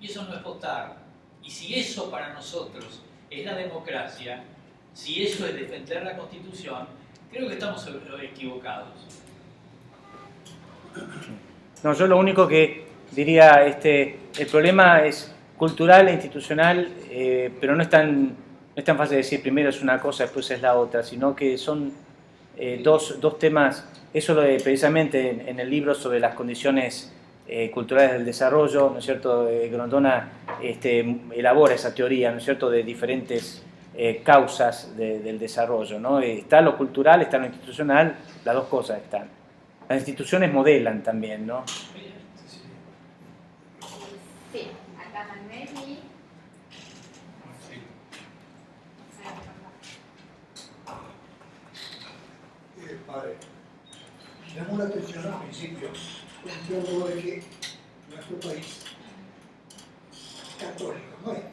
Speaker 7: Y eso no es votar. Y si eso para nosotros es la democracia, si eso es defender la Constitución, creo que estamos equivocados.
Speaker 2: No, yo lo único que diría, el problema es cultural e institucional, pero no es tan fácil de decir primero es una cosa, después es la otra, sino que son dos temas. Eso precisamente en el libro sobre las condiciones culturales del desarrollo, ¿no es cierto? Grondona elabora esa teoría, ¿no es cierto?, de diferentes causas del desarrollo, ¿no? Está lo cultural, está lo institucional, las dos cosas están. Las instituciones modelan también, ¿no?
Speaker 1: Sí, acá Manuel y...
Speaker 6: Padre, me llamó la atención al principio planteando de que nuestro país católico no está.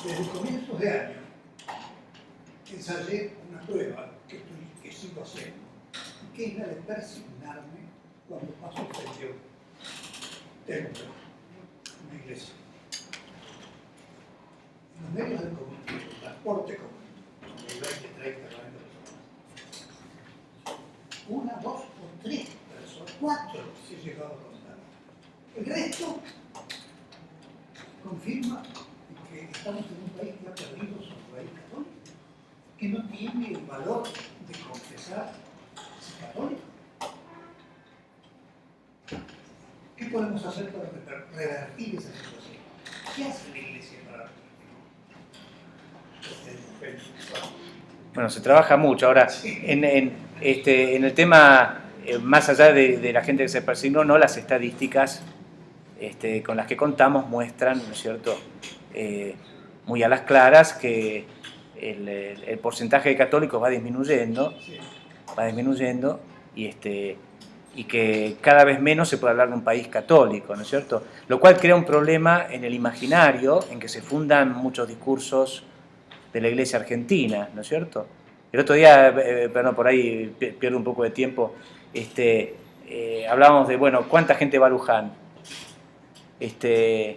Speaker 6: Desde comienzos de año ensayé una prueba que sigo haciendo, que es la de persignarme cuando paso frente a un templo, una iglesia. En los medios de comunicación, el transporte común, donde hay 20, 30, 40 personas, una, dos o tres personas, cuatro se he llegado a contar. El resto confirma que estamos en un país que ha perdido su raíz católica, que no tiene el valor de confesar ser católico. ¿Qué podemos hacer para revertir esa situación? ¿Qué hace la Iglesia para revertirlo?
Speaker 2: Bueno, se trabaja mucho. Ahora, en el tema, más allá de la gente que se persignó, no, las estadísticas con las que contamos muestran, ¿no es cierto?, muy a las claras que el porcentaje de católicos va disminuyendo y que cada vez menos se puede hablar de un país católico, ¿no es cierto? Lo cual crea un problema en el imaginario en que se fundan muchos discursos de la Iglesia argentina, ¿no es cierto? El otro día, perdón, por ahí pierdo un poco de tiempo, hablábamos de, bueno, ¿cuánta gente va a Luján? Se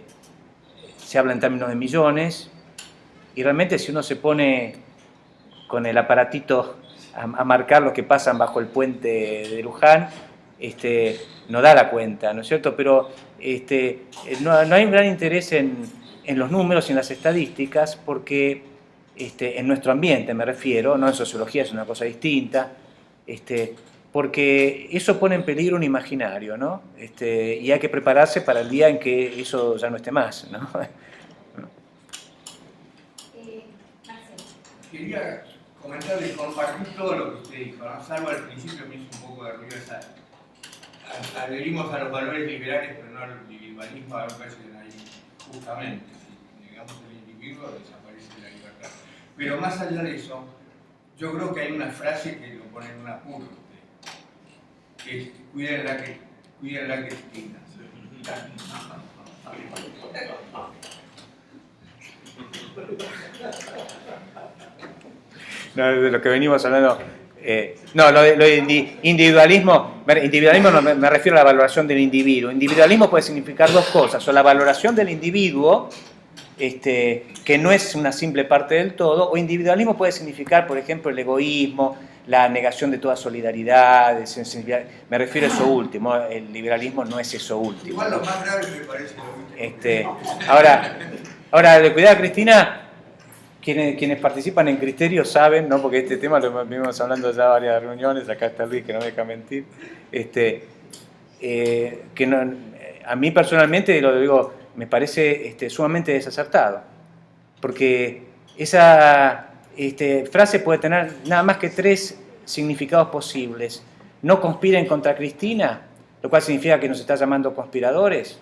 Speaker 2: habla en términos de millones, y realmente si uno se pone con el aparatito a marcar los que pasan bajo el puente de Luján, no da la cuenta, ¿no es cierto? Pero no hay un gran interés en los números y en las estadísticas, porque en nuestro ambiente me refiero, no en sociología, es una cosa distinta, porque eso pone en peligro un imaginario, ¿no? Y hay que prepararse para el día en que eso ya no esté más, ¿no?
Speaker 8: Quería comentar y compartir todo lo que usted dijo, ¿no? Salvo al principio me hizo un poco de ruido esa. Adherimos a los valores liberales, pero no al individualismo, a lo que parece que ahí justamente, si negamos el individuo, desaparece la libertad. Pero más allá de eso, yo creo que hay una frase que lo pone en un apuro, que es cuiden la Cristina.
Speaker 2: No, de lo que venimos hablando. No, lo de individualismo no, me refiero a la valoración del individuo. Individualismo puede significar dos cosas: o la valoración del individuo, que no es una simple parte del todo, o individualismo puede significar, por ejemplo, el egoísmo, la negación de toda solidaridad, de sensibilidad. Me refiero a eso último. El liberalismo no es eso último.
Speaker 8: Igual lo más grave me parece lo último.
Speaker 2: Ahora, de cuidado, Cristina. Quienes participan en Criterio saben, ¿no? Porque este tema lo venimos hablando ya en varias reuniones, acá está Luis, que no me deja mentir, que no, a mí personalmente, lo digo, me parece sumamente desacertado, porque esa frase puede tener nada más que 3 significados posibles. No conspiren contra Cristina, lo cual significa que nos está llamando conspiradores.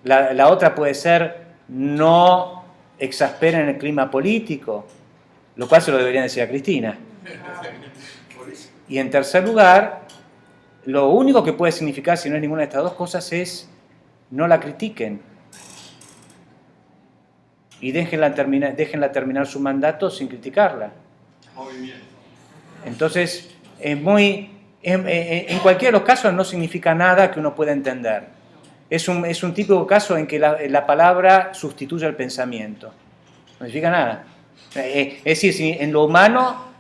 Speaker 2: La otra puede ser no exasperen el clima político, lo cual se lo deberían decir a Cristina. Y en tercer lugar, lo único que puede significar, si no es ninguna de estas dos cosas, es no la critiquen y déjenla terminar su mandato sin criticarla.
Speaker 4: Muy bien.
Speaker 2: Entonces, en cualquiera de los casos no significa nada que uno pueda entender. Es un típico caso en que la palabra sustituye al pensamiento. No significa nada. Es decir, si en lo humano,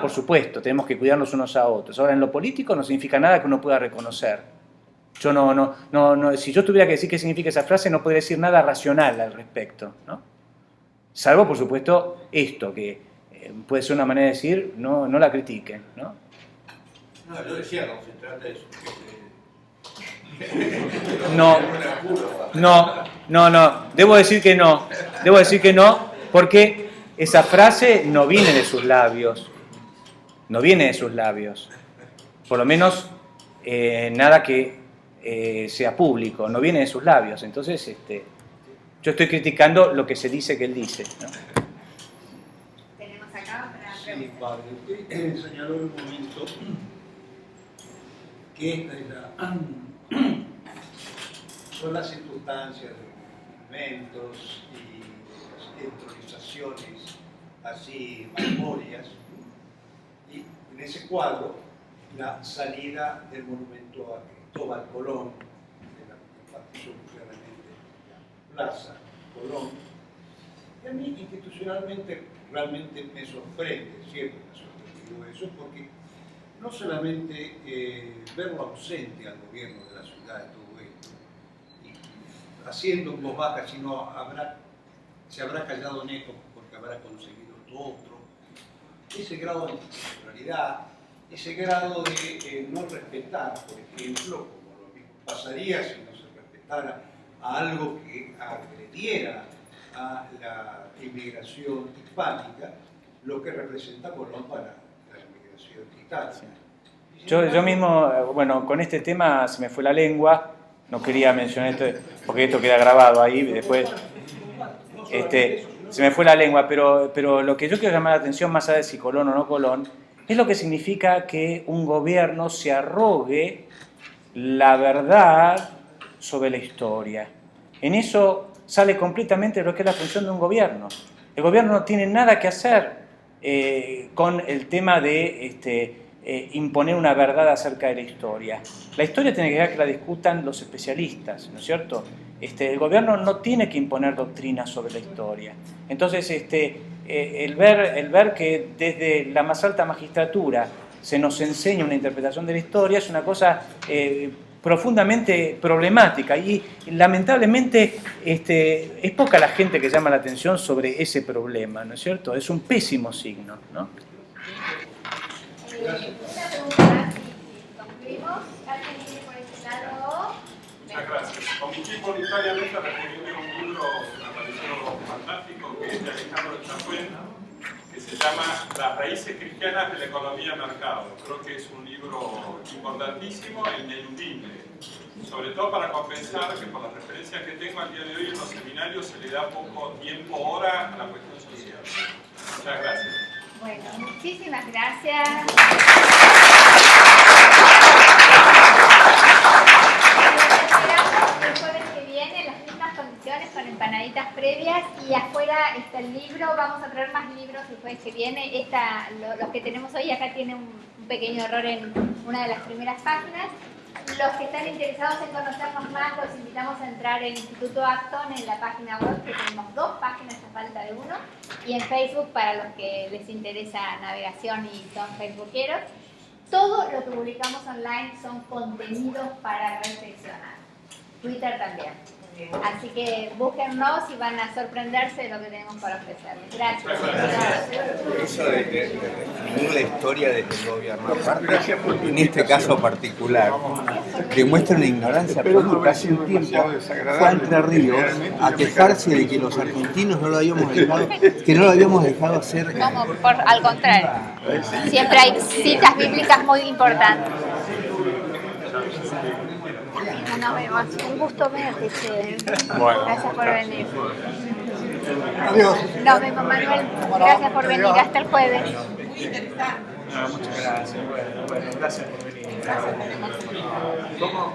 Speaker 2: por supuesto, tenemos que cuidarnos unos a otros. Ahora, en lo político no significa nada que uno pueda reconocer. Yo si yo tuviera que decir qué significa esa frase, no podría decir nada racional al respecto, ¿no? Salvo, por supuesto, esto, que puede ser una manera de decir, no la critiquen, ¿no?
Speaker 8: No, yo decía, no se trata de eso.
Speaker 2: No, debo decir que no, porque esa frase no viene de sus labios, por lo menos nada que sea público, no viene de sus labios. Entonces, yo estoy criticando lo que se dice que él dice, ¿no?
Speaker 1: Tenemos acá otra
Speaker 6: Sí,
Speaker 1: pregunta.
Speaker 6: padre, usted señaló en un momento que son las circunstancias de los monumentos y las entronizaciones así memorias, y en ese cuadro la salida del monumento a Cristóbal Colón, de la partición claramente la Plaza Colón. Y a mí institucionalmente realmente me sorprende, siempre me ha sorprendido eso, porque no solamente verlo ausente al gobierno de la ciudad de todo esto, y haciendo en voz baja, sino se habrá callado en eco porque habrá conseguido esto otro, ese grado de institucionalidad, ese grado de no respetar, por ejemplo, como lo mismo pasaría si no se respetara a algo que agrediera a la inmigración hispánica, lo que representa Colón para la inmigración gitana.
Speaker 2: Yo mismo, bueno, con este tema se me fue la lengua, no quería mencionar esto, porque esto queda grabado ahí, después se me fue la lengua, pero lo que yo quiero llamar la atención, más allá de si Colón o no Colón, es lo que significa que un gobierno se arrogue la verdad sobre la historia. En eso sale completamente lo que es la función de un gobierno. El gobierno no tiene nada que hacer con el tema de imponer una verdad acerca de la historia. La historia tiene que dejar que la discutan los especialistas, ¿no es cierto? El gobierno no tiene que imponer doctrinas sobre la historia. Entonces, el ver que desde la más alta magistratura se nos enseña una interpretación de la historia es una cosa profundamente problemática y lamentablemente es poca la gente que llama la atención sobre ese problema, ¿no es cierto? Es un pésimo signo, ¿no?
Speaker 1: Una pregunta más y concluimos. ¿Alguien tiene por este lado?
Speaker 4: Muchas gracias. Omití voluntariamente a referirme a un libro que me pareció fantástico, que es de Alejandro Chapuen, que se llama Las raíces cristianas de la economía de mercado. Creo que es un libro importantísimo e ineludible, sobre todo para compensar que por las referencias que tengo al día de hoy en los seminarios se le da poco tiempo hora a la cuestión social. Muchas gracias.
Speaker 1: Bueno, muchísimas gracias. El jueves que viene, en las mismas condiciones, con empanaditas previas, y afuera está el libro. Vamos a traer más libros el jueves que viene. Los que tenemos hoy acá tiene un pequeño error en una de las primeras páginas. Los que están interesados en conocernos más, los invitamos a entrar en Instituto Acton en la página web, que tenemos 2 páginas a falta de 1, y en Facebook para los que les interesa navegación y son facebookeros. Todo lo que publicamos online son contenidos para reflexionar. Twitter también. Así que búsquennos y van a sorprenderse de lo que tenemos para ofrecerles. Gracias.
Speaker 9: Eso de definir la historia desde el gobierno, aparte, en este caso particular, demuestra una ignorancia absoluta. Hace un tiempo fue a Entre Ríos a quejarse de que los argentinos no lo habíamos dejado hacer.
Speaker 1: No, al contrario. Siempre hay citas bíblicas muy importantes. Nos vemos. Un gusto verte, che.
Speaker 2: Bueno.
Speaker 1: Gracias por venir.
Speaker 9: Adiós.
Speaker 1: Nos vemos, Manuel. Gracias por venir. Hasta el jueves.
Speaker 2: Muchas gracias. Bueno, gracias por venir. ¿Cómo?